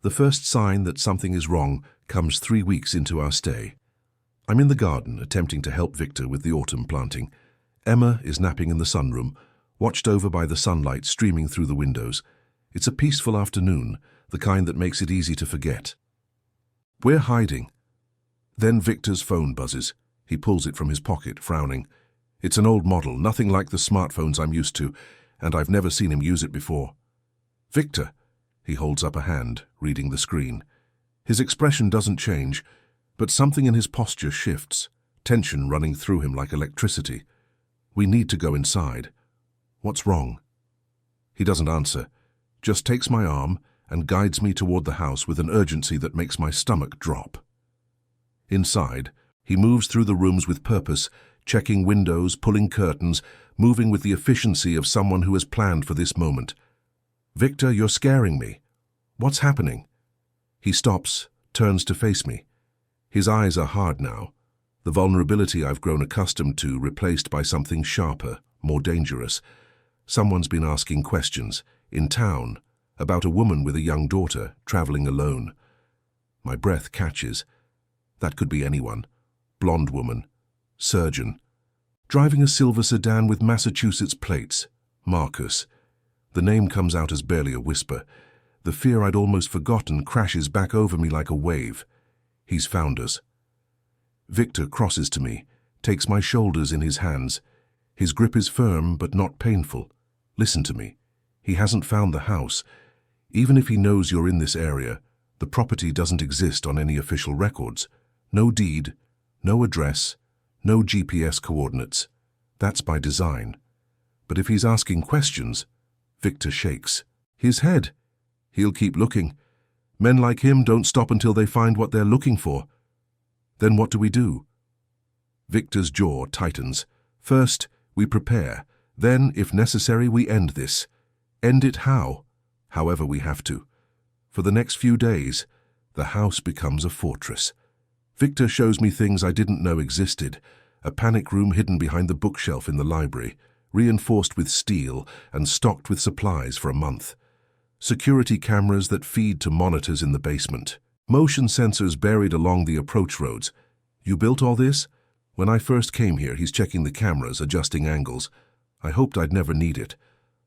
S1: The first sign that something is wrong comes 3 weeks into our stay. I'm in the garden, attempting to help Victor with the autumn planting. Emma is napping in the sunroom, watched over by the sunlight streaming through the windows. It's a peaceful afternoon, the kind that makes it easy to forget. We're hiding. Then Victor's phone buzzes. He pulls it from his pocket, frowning. It's an old model, nothing like the smartphones I'm used to, and I've never seen him use it before. Victor. He holds up a hand, reading the screen. His expression doesn't change, but something in his posture shifts, tension running through him like electricity. We need to go inside. What's wrong? He doesn't answer, just takes my arm and guides me toward the house with an urgency that makes my stomach drop. Inside, he moves through the rooms with purpose, checking windows, pulling curtains, moving with the efficiency of someone who has planned for this moment. Victor, you're scaring me. What's happening? He stops, turns to face me. His eyes are hard now, the vulnerability I've grown accustomed to replaced by something sharper, more dangerous. Someone's been asking questions, in town, about a woman with a young daughter, traveling alone. My breath catches. That could be anyone. Blonde woman. Surgeon. Driving a silver sedan with Massachusetts plates. Marcus. The name comes out as barely a whisper. The fear I'd almost forgotten crashes back over me like a wave. He's found us. Victor crosses to me, takes my shoulders in his hands. His grip is firm but not painful. Listen to me. He hasn't found the house. Even if he knows you're in this area, the property doesn't exist on any official records. No deed, no address, no GPS coordinates. That's by design. But if he's asking questions, Victor shakes. His head. He'll keep looking. Men like him don't stop until they find what they're looking for. Then what do we do? Victor's jaw tightens. First, we prepare. Then, if necessary, we end this. End it how? However we have to. For the next few days, the house becomes a fortress. Victor shows me things I didn't know existed. A panic room hidden behind the bookshelf in the library, reinforced with steel and stocked with supplies for a month. Security cameras that feed to monitors in the basement. Motion sensors buried along the approach roads. You built all this? When I first came here, he's checking the cameras, adjusting angles. I hoped I'd never need it.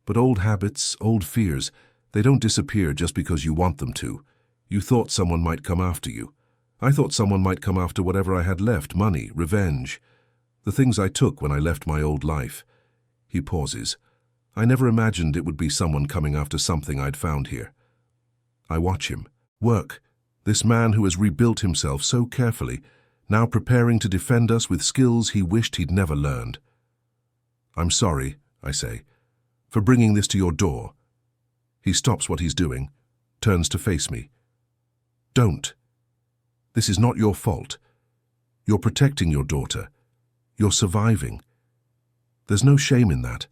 S1: But old habits, old fears, they don't disappear just because you want them to. You thought someone might come after you. I thought someone might come after whatever I had left, money, revenge. The things I took when I left my old life. He pauses. I never imagined it would be someone coming after something I'd found here. I watch him. Work. This man who has rebuilt himself so carefully, now preparing to defend us with skills he wished he'd never learned. I'm sorry, I say, for bringing this to your door. He stops what he's doing, turns to face me. Don't. This is not your fault. You're protecting your daughter. You're surviving. There's no shame in that.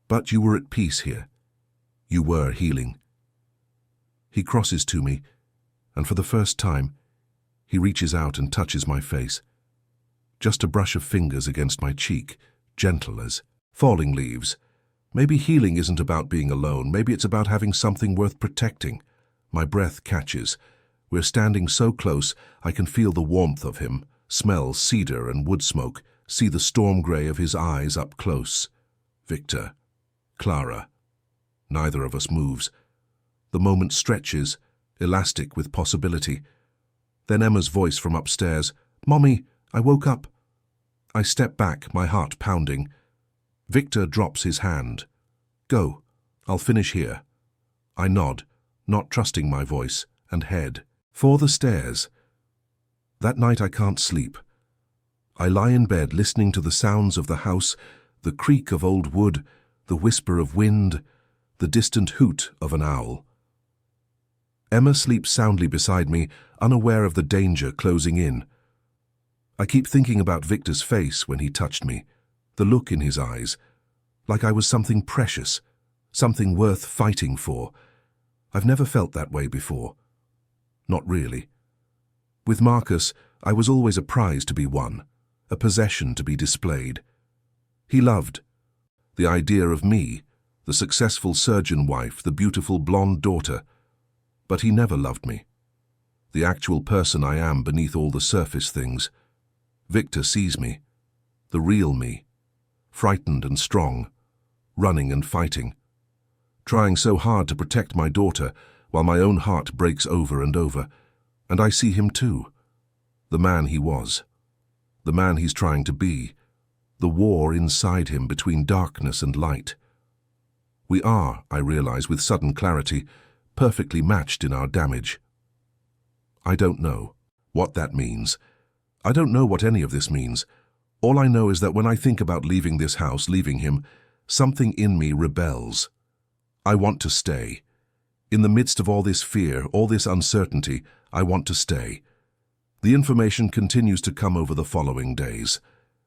S1: But you were at peace here. You were healing. He crosses to me, and for the first time, he reaches out and touches my face. Just a brush of fingers against my cheek, gentle as falling leaves. Maybe healing isn't about being alone. Maybe it's about having something worth protecting. My breath catches. We're standing so close, I can feel the warmth of him, smell cedar and wood smoke, see the storm grey of his eyes up close. Victor. Clara. Neither of us moves. The moment stretches, elastic with possibility. Then Emma's voice from upstairs. Mommy, I woke up. I step back, my heart pounding. Victor drops his hand. Go. I'll finish here. I nod, not trusting my voice, and head for the stairs. That night I can't sleep. I lie in bed listening to the sounds of the house, the creak of old wood, the whisper of wind, the distant hoot of an owl. Emma sleeps soundly beside me, unaware of the danger closing in. I keep thinking about Victor's face when he touched me, the look in his eyes, like I was something precious, something worth fighting for. I've never felt that way before. Not really. With Marcus, I was always a prize to be won, a possession to be displayed. He loved. The idea of me, the successful surgeon wife, the beautiful blonde daughter. But he never loved me. The actual person I am beneath all the surface things. Victor sees me, the real me, frightened and strong, running and fighting, trying so hard to protect my daughter while my own heart breaks over and over. And I see him too, the man he was, the man he's trying to be, the war inside him between darkness and light. We are, I realize with sudden clarity, perfectly matched in our damage. I don't know what that means. I don't know what any of this means. All I know is that when I think about leaving this house, leaving him, something in me rebels. I want to stay. In the midst of all this fear, all this uncertainty, I want to stay. The information continues to come over the following days.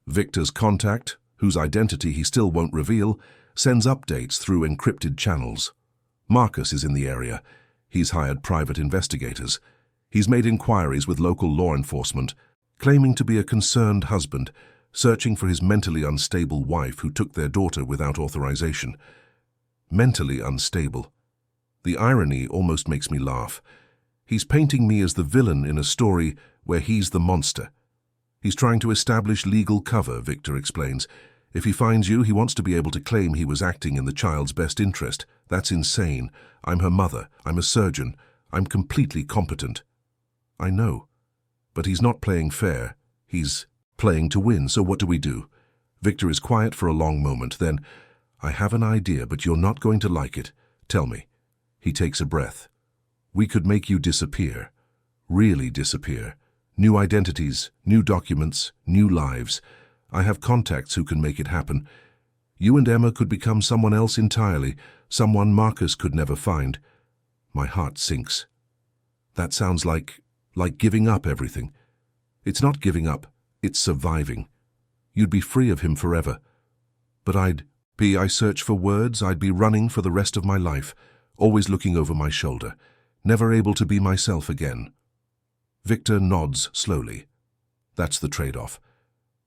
S1: Victor's contact, whose identity he still won't reveal, sends updates through encrypted channels. Marcus is in the area. He's hired private investigators. He's made inquiries with local law enforcement, claiming to be a concerned husband, searching for his mentally unstable wife who took their daughter without authorization. Mentally unstable. The irony almost makes me laugh. He's painting me as the villain in a story where he's the monster. He's trying to establish legal cover, Victor explains. If he finds you, he wants to be able to claim he was acting in the child's best interest. That's insane. I'm her mother. I'm a surgeon. I'm completely competent. I know. But he's not playing fair. He's playing to win, so what do we do? Victor is quiet for a long moment, then, I have an idea, but you're not going to like it. Tell me. He takes a breath. We could make you disappear. Really disappear. New identities, new documents, new lives. I have contacts who can make it happen. You and Emma could become someone else entirely, someone Marcus could never find. My heart sinks. That sounds like giving up everything. It's not giving up, it's surviving. You'd be free of him forever. But I search for words, I'd be running for the rest of my life, always looking over my shoulder, never able to be myself again. Victor nods slowly. That's the trade-off.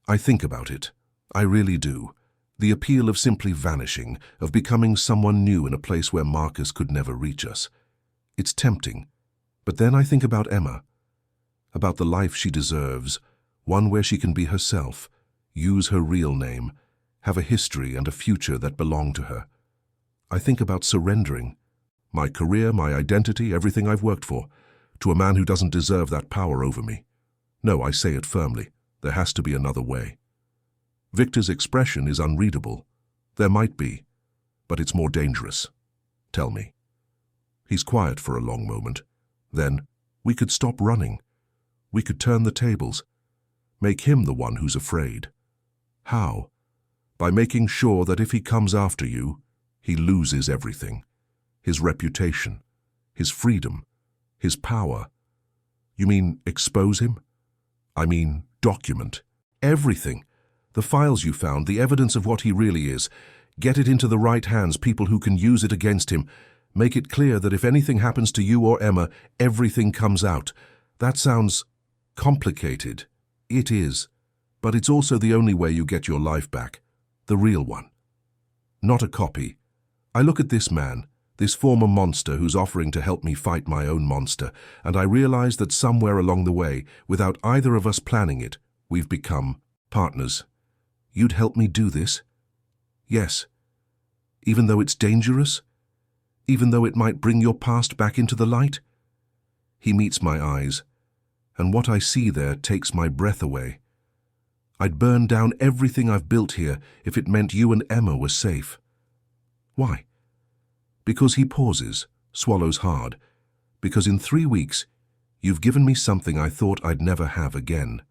S1: I think about it. I really do. The appeal of simply vanishing, of becoming someone new in a place where Marcus could never reach us. It's tempting. But then I think about Emma, about the life she deserves, one where she can be herself, use her real name, have a history and a future that belong to her. I think about surrendering, my career, my identity, everything I've worked for, to a man who doesn't deserve that power over me. No, I say it firmly. There has to be another way. Victor's expression is unreadable. There might be, but it's more dangerous. Tell me. He's quiet for a long moment. Then, we could stop running. We could turn the tables. Make him the one who's afraid. How? By making sure that if he comes after you, he loses everything. His reputation, his freedom, his power. You mean expose him? I mean document. Everything. The files you found, the evidence of what he really is. Get it into the right hands, people who can use it against him. Make it clear that if anything happens to you or Emma, everything comes out. That sounds complicated. It is. But it's also the only way you get your life back. The real one. Not a copy. I look at this man, this former monster who's offering to help me fight my own monster, and I realize that somewhere along the way, without either of us planning it, we've become partners. You'd help me do this? Yes. Even though it's dangerous? Even though it might bring your past back into the light? He meets my eyes, and what I see there takes my breath away. I'd burn down everything I've built here if it meant you and Emma were safe. Why? Because he pauses, swallows hard. Because in 3 weeks, you've given me something I thought I'd never have again.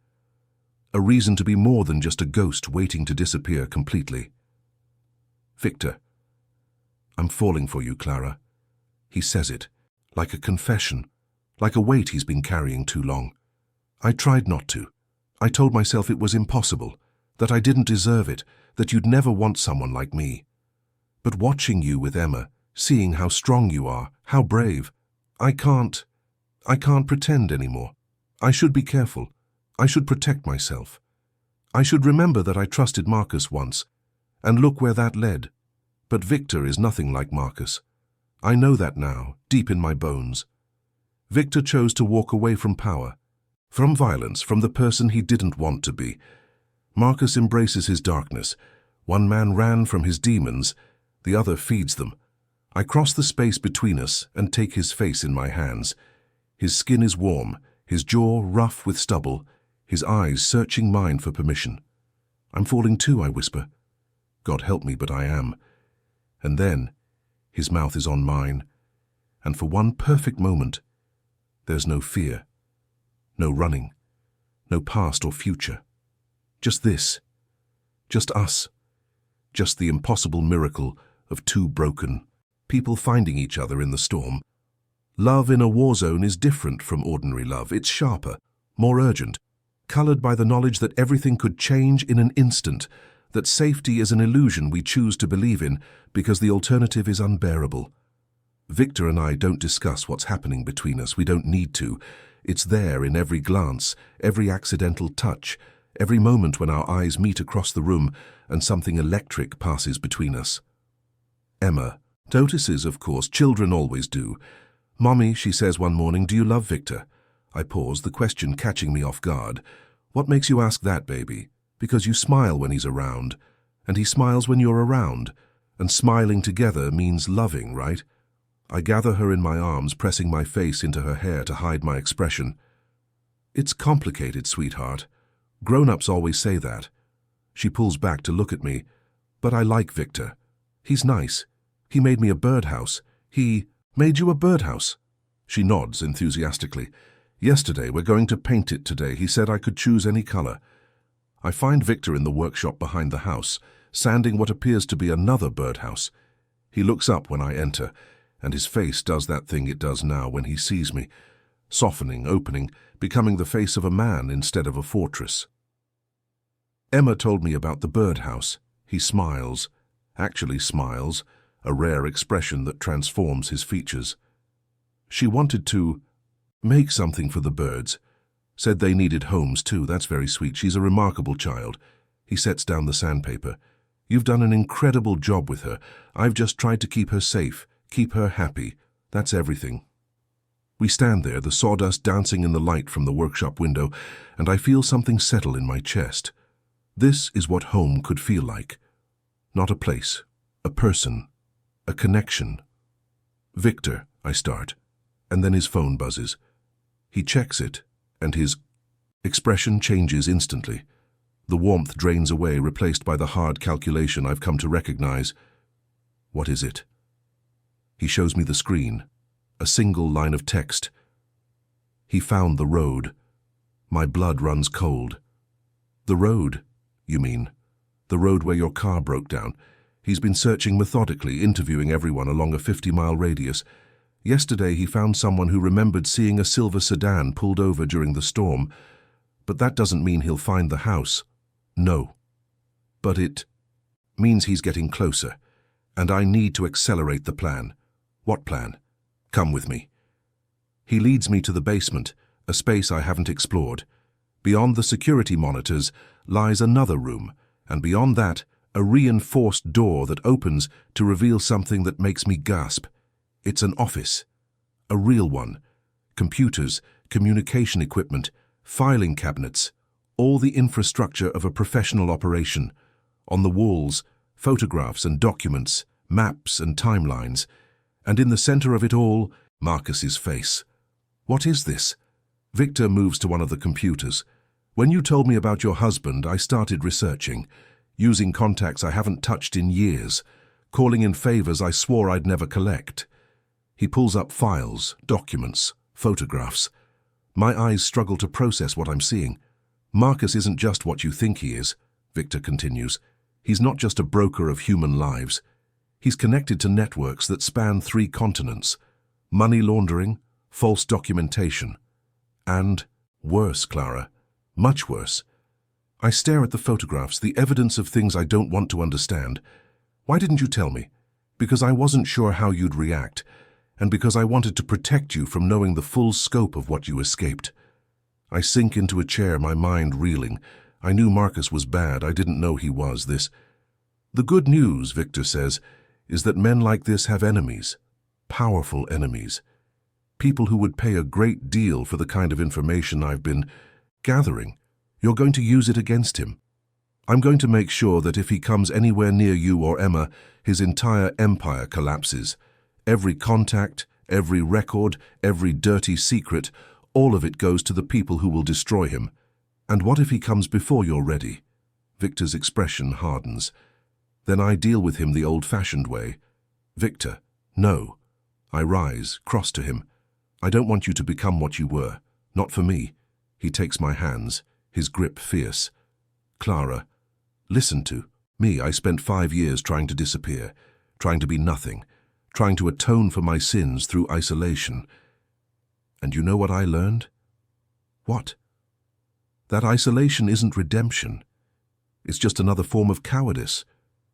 S1: A reason to be more than just a ghost waiting to disappear completely. Victor. I'm falling for you, Clara. He says it, like a confession, like a weight he's been carrying too long. I tried not to. I told myself it was impossible, that I didn't deserve it, that you'd never want someone like me. But watching you with Emma, seeing how strong you are, how brave, I can't pretend anymore. I should be careful. I should protect myself. I should remember that I trusted Marcus once, and look where that led. But Victor is nothing like Marcus. I know that now, deep in my bones. Victor chose to walk away from power, from violence, from the person he didn't want to be. Marcus embraces his darkness. One man ran from his demons, the other feeds them. I cross the space between us and take his face in my hands. His skin is warm, his jaw rough with stubble, his eyes searching mine for permission. I'm falling too, I whisper. God help me, but I am. And then, his mouth is on mine, and for one perfect moment, there's no fear, no running, no past or future. Just this, just us, just the impossible miracle of two broken people finding each other in the storm. Love in a war zone is different from ordinary love. It's sharper, more urgent, colored by the knowledge that everything could change in an instant, that safety is an illusion we choose to believe in because the alternative is unbearable. Victor and I don't discuss what's happening between us. We don't need to. It's there in every glance, every accidental touch, every moment when our eyes meet across the room and something electric passes between us. Emma notices, of course, children always do. "Mommy," she says one morning, "do you love Victor?" I pause, the question catching me off guard. "What makes you ask that, baby?" "Because you smile when he's around, and he smiles when you're around, and smiling together means loving, right?" I gather her in my arms, pressing my face into her hair to hide my expression. "It's complicated, sweetheart. Grown-ups always say that." She pulls back to look at me. "But I like Victor. He's nice. He made me a birdhouse. He made you a birdhouse?" She nods enthusiastically. "Yesterday, we're going to paint it today. He said I could choose any color." I find Victor in the workshop behind the house, sanding what appears to be another birdhouse. He looks up when I enter, and his face does that thing it does now when he sees me, softening, opening, becoming the face of a man instead of a fortress. "Emma told me about the birdhouse." He smiles, actually smiles, a rare expression that transforms his features. "She wanted to make something for the birds. Said they needed homes too. That's very sweet. She's a remarkable child." He sets down the sandpaper. "You've done an incredible job with her. I've just tried to keep her safe, keep her happy. That's everything." We stand there, the sawdust dancing in the light from the workshop window, and I feel something settle in my chest. This is what home could feel like. Not a place, a person, a connection. "Victor," I start, and then his phone buzzes. He checks it, and his expression changes instantly. The warmth drains away, replaced by the hard calculation I've come to recognize. "What is it?" He shows me the screen, a single line of text. "He found the road." My blood runs cold. "The road, you mean? The road where your car broke down?" He's been searching methodically, interviewing everyone along a 50-mile radius. Yesterday he found someone who remembered seeing a silver sedan pulled over during the storm. But that doesn't mean he'll find the house. No. But it means he's getting closer, and I need to accelerate the plan. "What plan?" "Come with me." He leads me to the basement, a space I haven't explored. Beyond the security monitors lies another room, and beyond that, a reinforced door that opens to reveal something that makes me gasp. It's an office. A real one. Computers, communication equipment, filing cabinets, all the infrastructure of a professional operation. On the walls, photographs and documents, maps and timelines. And in the center of it all, Marcus's face. "What is this?" Victor moves to one of the computers. "When you told me about your husband, I started researching, using contacts I haven't touched in years, calling in favors I swore I'd never collect." He pulls up files, documents, photographs. My eyes struggle to process what I'm seeing. "Marcus isn't just what you think he is," Victor continues. "He's not just a broker of human lives. He's connected to networks that span 3 continents. Money laundering, false documentation. And worse, Clara. Much worse." I stare at the photographs, the evidence of things I don't want to understand. "Why didn't you tell me?" "Because I wasn't sure how you'd react, and because I wanted to protect you from knowing the full scope of what you escaped." I sink into a chair, my mind reeling. I knew Marcus was bad. I didn't know he was this. "The good news," Victor says, "is that men like this have enemies. Powerful enemies. People who would pay a great deal for the kind of information I've been gathering. You're going to use it against him. I'm going to make sure that if he comes anywhere near you or Emma, his entire empire collapses. Every contact, every record, every dirty secret, all of it goes to the people who will destroy him. And what if he comes before you're ready?" Victor's expression hardens. "Then I deal with him the old-fashioned way." "Victor, no." I rise, cross to him. "I don't want you to become what you were. Not for me." He takes my hands, his grip fierce. "Clara, listen to me. I spent 5 years trying to disappear, trying to be nothing, trying to atone for my sins through isolation. And you know what I learned?" "What?" "That isolation isn't redemption. It's just another form of cowardice.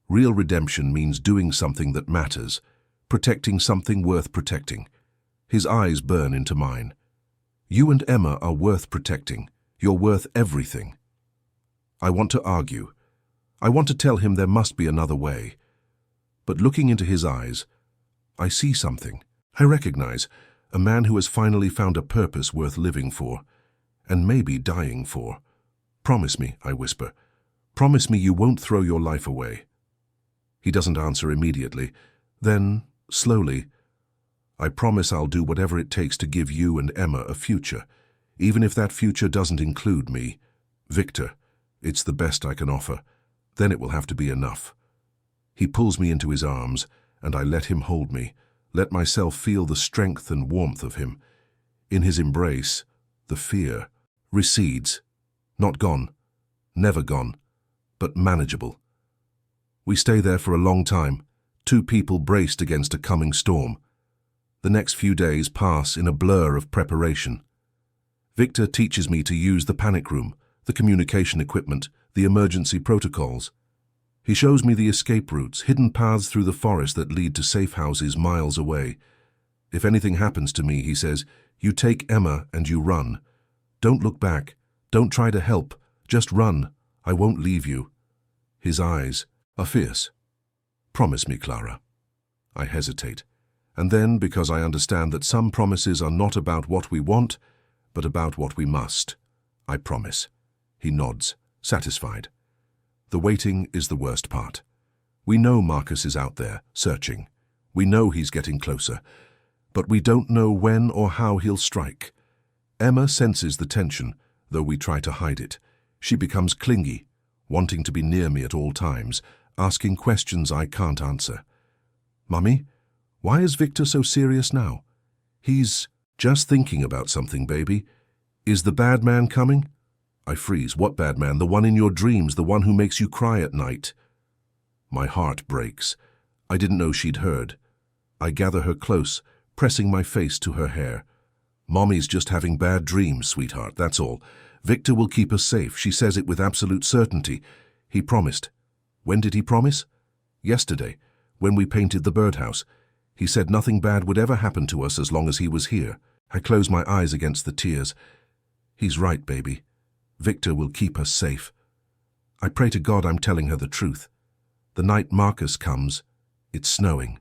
S1: Real redemption means doing something that matters, protecting something worth protecting." His eyes burn into mine. You and Emma are worth protecting. You're worth everything. I want to argue. I want to tell him there must be another way. But looking into his eyes, I see something. I recognize a man who has finally found a purpose worth living for, and maybe dying for. Promise me, I whisper. Promise me you won't throw your life away. He doesn't answer immediately. Then, slowly, I promise I'll do whatever it takes to give you and Emma a future, even if that future doesn't include me. Victor, it's the best I can offer. Then it will have to be enough. He pulls me into his arms, and I let him hold me, let myself feel the strength and warmth of him. In his embrace, the fear recedes. Not gone, never gone, but manageable. We stay there for a long time, two people braced against a coming storm. The next few days pass in a blur of preparation. Victor teaches me to use the panic room, the communication equipment, the emergency protocols. He shows me the escape routes, hidden paths through the forest that lead to safe houses miles away. If anything happens to me, he says, you take Emma and you run. Don't look back. Don't try to help. Just run. I won't leave you. His eyes are fierce. Promise me, Clara. I hesitate. And then, because I understand that some promises are not about what we want, but about what we must, I promise. He nods, satisfied. The waiting is the worst part. We know Marcus is out there, searching. We know he's getting closer. But we don't know when or how he'll strike. Emma senses the tension, though we try to hide it. She becomes clingy, wanting to be near me at all times, asking questions I can't answer. Mummy, why is Victor so serious now? He's just thinking about something, baby. Is the bad man coming? I freeze. What bad man? The one in your dreams, the one who makes you cry at night. My heart breaks. I didn't know she'd heard. I gather her close, pressing my face to her hair. Mommy's just having bad dreams, sweetheart, that's all. Victor will keep us safe. She says it with absolute certainty. He promised. When did he promise? Yesterday, when we painted the birdhouse. He said nothing bad would ever happen to us as long as he was here. I close my eyes against the tears. He's right, baby. Victor will keep us safe. I pray to God I'm telling her the truth. The night Marcus comes, it's snowing.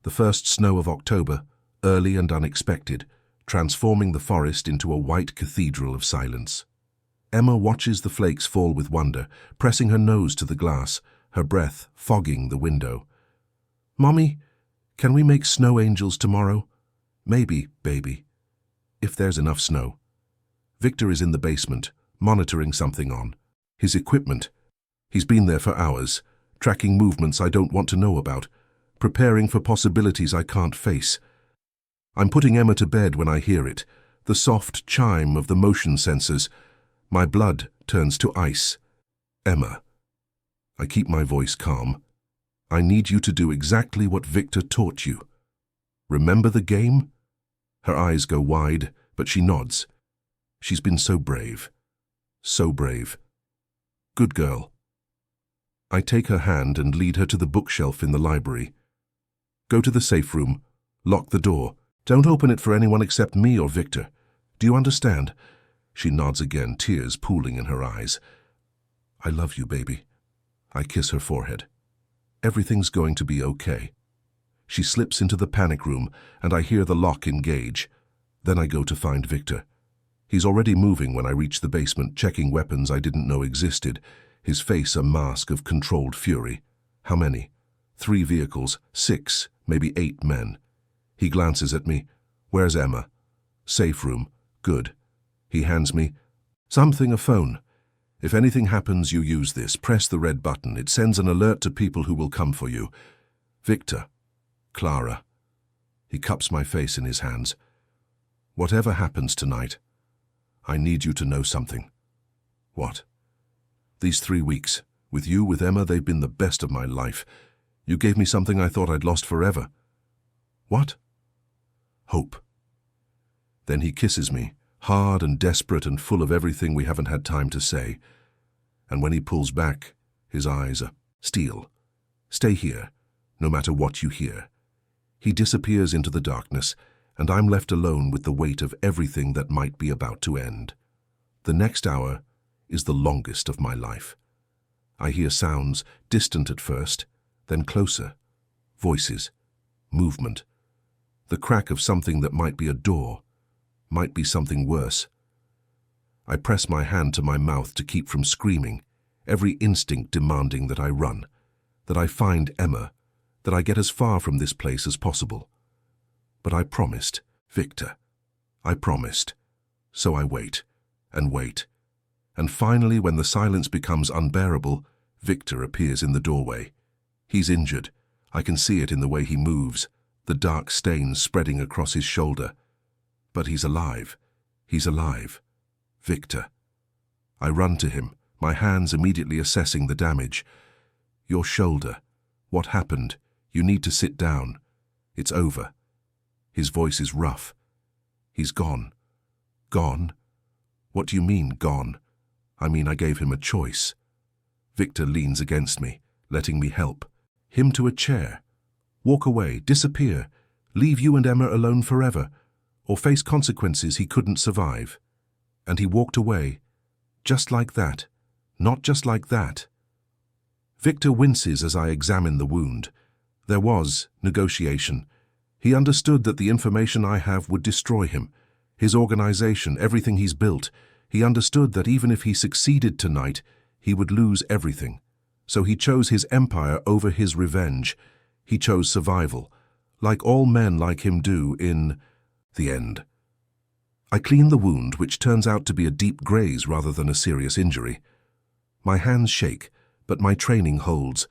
S1: The first snow of October, early and unexpected, transforming the forest into a white cathedral of silence. Emma watches the flakes fall with wonder, pressing her nose to the glass, her breath fogging the window. Mommy, can we make snow angels tomorrow? Maybe, baby. If there's enough snow. Victor is in the basement, monitoring something on his equipment. He's been there for hours, tracking movements I don't want to know about, preparing for possibilities I can't face. I'm putting Emma to bed when I hear it, the soft chime of the motion sensors. My blood turns to ice. Emma. I keep my voice calm. I need you to do exactly what Victor taught you. Remember the game? Her eyes go wide, but she nods. She's been so brave. So brave. Good girl. I take her hand and lead her to the bookshelf in the library. Go to the safe room. Lock the door. Don't open it for anyone except me or Victor. Do you understand? She nods again, tears pooling in her eyes. I love you, baby. I kiss her forehead. Everything's going to be okay. She slips into the panic room, and I hear the lock engage. Then I go to find Victor. He's already moving when I reach the basement, checking weapons I didn't know existed, his face a mask of controlled fury. How many? 3 vehicles, 6, maybe 8 men. He glances at me. Where's Emma? Safe room. Good. He hands me something, a phone. If anything happens, you use this. Press the red button. It sends an alert to people who will come for you. Victor. Clara. He cups my face in his hands. Whatever happens tonight, I need you to know something. What? These 3 weeks, with you, with Emma, they've been the best of my life. You gave me something I thought I'd lost forever. What? Hope. Then he kisses me, hard and desperate and full of everything we haven't had time to say. And when he pulls back, his eyes are steel. Stay here, no matter what you hear. He disappears into the darkness, and I'm left alone with the weight of everything that might be about to end. The next hour is the longest of my life. I hear sounds, distant at first, then closer. Voices, movement. The crack of something that might be a door, might be something worse. I press my hand to my mouth to keep from screaming, every instinct demanding that I run, that I find Emma, that I get as far from this place as possible. But I promised, Victor. I promised. So I wait, and wait. And finally, when the silence becomes unbearable, Victor appears in the doorway. He's injured. I can see it in the way he moves, the dark stains spreading across his shoulder. But he's alive. He's alive. Victor. I run to him, my hands immediately assessing the damage. Your shoulder. What happened? You need to sit down. It's over. His voice is rough. He's gone. Gone? What do you mean, gone? I mean, I gave him a choice. Victor leans against me, letting me help. Him to a chair. Walk away, disappear, leave you and Emma alone forever, or face consequences he couldn't survive. And he walked away, just like that, not just like that. Victor winces as I examine the wound. There was negotiation. He understood that the information I have would destroy him, his organization, everything he's built. He understood that even if he succeeded tonight, he would lose everything. So he chose his empire over his revenge. He chose survival, like all men like him do in the end. I clean the wound, which turns out to be a deep graze rather than a serious injury. My hands shake, but my training holds.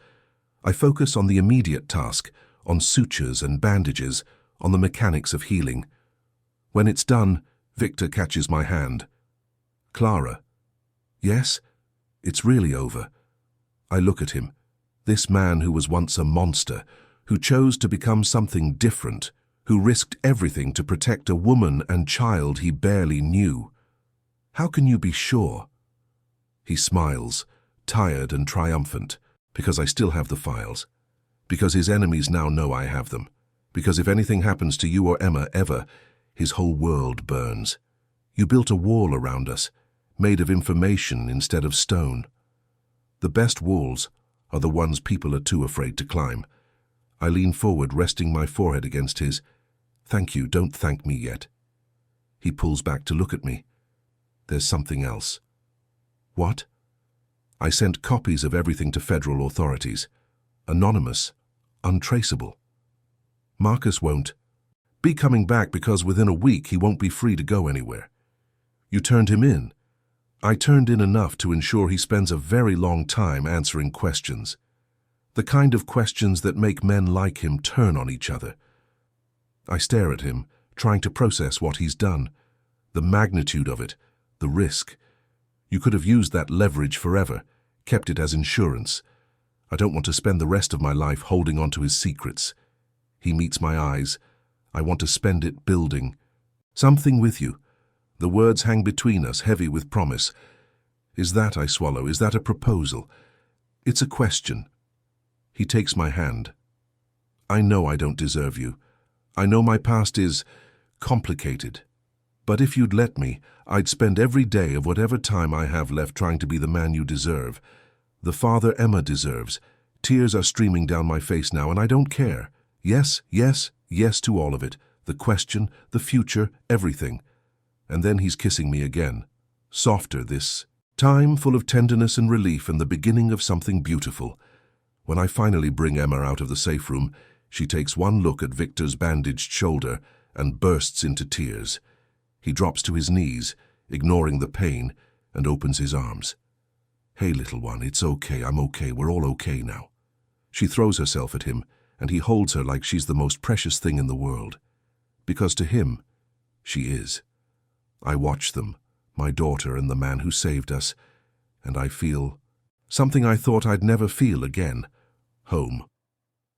S1: I focus on the immediate task, on sutures and bandages, on the mechanics of healing. When it's done, Victor catches my hand. Clara. Yes, it's really over. I look at him, this man who was once a monster, who chose to become something different, who risked everything to protect a woman and child he barely knew. How can you be sure? He smiles, tired and triumphant, because I still have the files, because his enemies now know I have them, because if anything happens to you or Emma ever, his whole world burns. You built a wall around us, made of information instead of stone. The best walls are the ones people are too afraid to climb. I lean forward, resting my forehead against his. Thank you, don't thank me yet. He pulls back to look at me. There's something else. What? I sent copies of everything to federal authorities. Anonymous, untraceable. Marcus won't be coming back because within a week he won't be free to go anywhere. You turned him in. I turned in enough to ensure he spends a very long time answering questions. The kind of questions that make men like him turn on each other. I stare at him, trying to process what he's done. The magnitude of it, the risk. You could have used that leverage forever, kept it as insurance. I don't want to spend the rest of my life holding on to his secrets. He meets my eyes. I want to spend it building. Something with you. The words hang between us, heavy with promise. Is that, I swallow, is that a proposal? It's a question. He takes my hand. I know I don't deserve you. I know my past is complicated. But if you'd let me, I'd spend every day of whatever time I have left trying to be the man you deserve. The father Emma deserves. Tears are streaming down my face now, and I don't care. Yes, yes, yes to all of it. The question, the future, everything. And then he's kissing me again. Softer this time, full of tenderness and relief, and the beginning of something beautiful. When I finally bring Emma out of the safe room, she takes one look at Victor's bandaged shoulder and bursts into tears. He drops to his knees, ignoring the pain, and opens his arms. Hey, little one, it's okay, I'm okay, we're all okay now. She throws herself at him, and he holds her like she's the most precious thing in the world. Because to him, she is. I watch them, my daughter and the man who saved us, and I feel something I thought I'd never feel again. Home.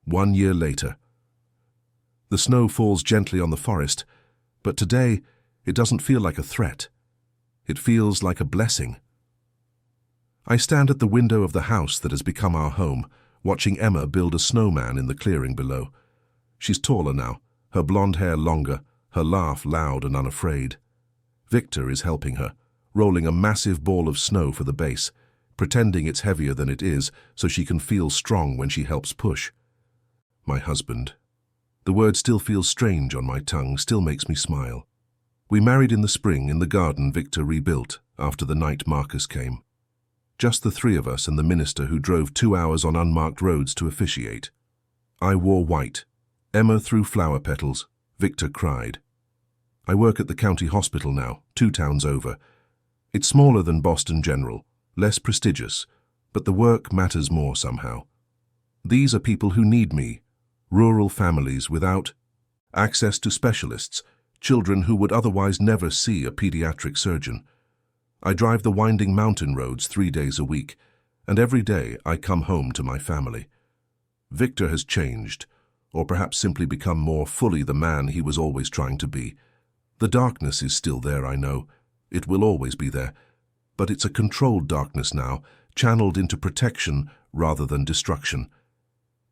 S1: 1 year later. The snow falls gently on the forest, but today it doesn't feel like a threat. It feels like a blessing. I stand at the window of the house that has become our home, watching Emma build a snowman in the clearing below. She's taller now, her blonde hair longer, her laugh loud and unafraid. Victor is helping her, rolling a massive ball of snow for the base, pretending it's heavier than it is so she can feel strong when she helps push. My husband. The word still feels strange on my tongue, still makes me smile. We married in the spring in the garden Victor rebuilt after the night Marcus came. Just the three of us and the minister who drove 2 hours on unmarked roads to officiate. I wore white. Emma threw flower petals. Victor cried. I work at the county hospital now, 2 towns over. It's smaller than Boston General, less prestigious, but the work matters more somehow. These are people who need me, rural families without access to specialists, children who would otherwise never see a pediatric surgeon. I drive the winding mountain roads 3 days a week, and every day I come home to my family. Victor has changed, or perhaps simply become more fully the man he was always trying to be. The darkness is still there, I know. It will always be there. But it's a controlled darkness now, channeled into protection rather than destruction.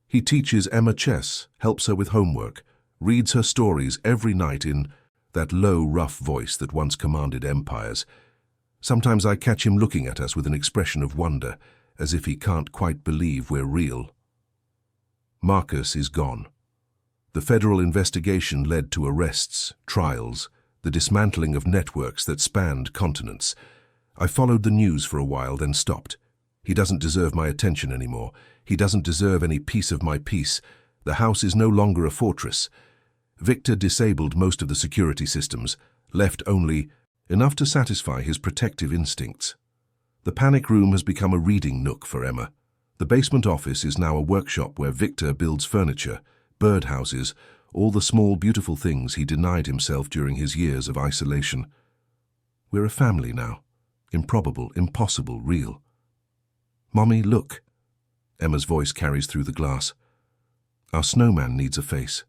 S1: He teaches Emma chess, helps her with homework, reads her stories every night in that low, rough voice that once commanded empires. Sometimes I catch him looking at us with an expression of wonder, as if he can't quite believe we're real. Marcus is gone. The federal investigation led to arrests, trials, the dismantling of networks that spanned continents. I followed the news for a while, then stopped. He doesn't deserve my attention anymore. He doesn't deserve any piece of my peace. The house is no longer a fortress. Victor disabled most of the security systems, left only enough to satisfy his protective instincts. The panic room has become a reading nook for Emma. The basement office is now a workshop where Victor builds furniture, birdhouses, all the small, beautiful things he denied himself during his years of isolation. We're a family now. Improbable, impossible, real. Mommy, look. Emma's voice carries through the glass. Our snowman needs a face.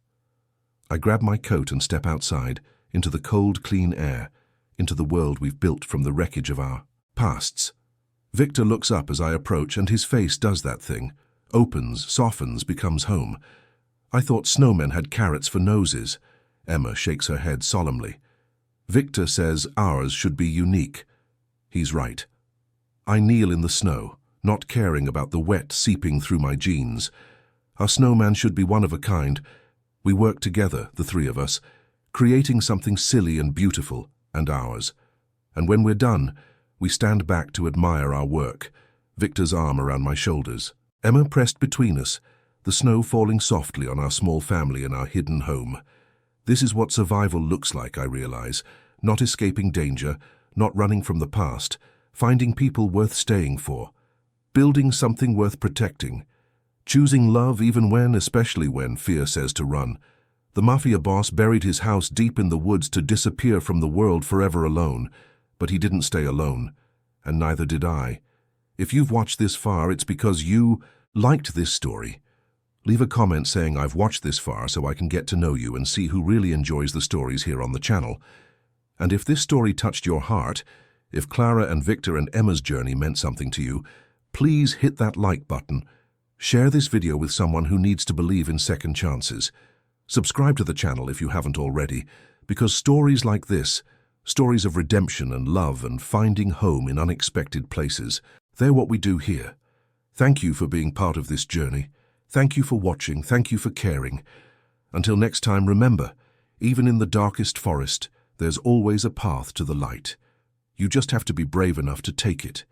S1: I grab my coat and step outside, into the cold, clean air, into the world we've built from the wreckage of our pasts. Victor looks up as I approach, and his face does that thing. Opens, softens, becomes home. I thought snowmen had carrots for noses. Emma shakes her head solemnly. Victor says ours should be unique. He's right. I kneel in the snow, not caring about the wet seeping through my jeans. Our snowman should be one of a kind. We work together, the three of us, creating something silly and beautiful, and ours. And when we're done, we stand back to admire our work, Victor's arm around my shoulders, Emma pressed between us, the snow falling softly on our small family and our hidden home. This is what survival looks like, I realize. Not escaping danger, not running from the past, finding people worth staying for, building something worth protecting, choosing love even when, especially when, fear says to run. The Mafia Boss buried his house deep in the woods to disappear from the world forever alone, but he didn't stay alone, and neither did I. If you've watched this far, it's because you liked this story. Leave a comment saying I've watched this far so I can get to know you and see who really enjoys the stories here on the channel. And if this story touched your heart, if Clara and Victor and Emma's journey meant something to you, please hit that like button. Share this video with someone who needs to believe in second chances. Subscribe to the channel if you haven't already, because stories like this, stories of redemption and love and finding home in unexpected places, they're what we do here. Thank you for being part of this journey. Thank you for watching. Thank you for caring. Until next time, remember, even in the darkest forest, there's always a path to the light. You just have to be brave enough to take it.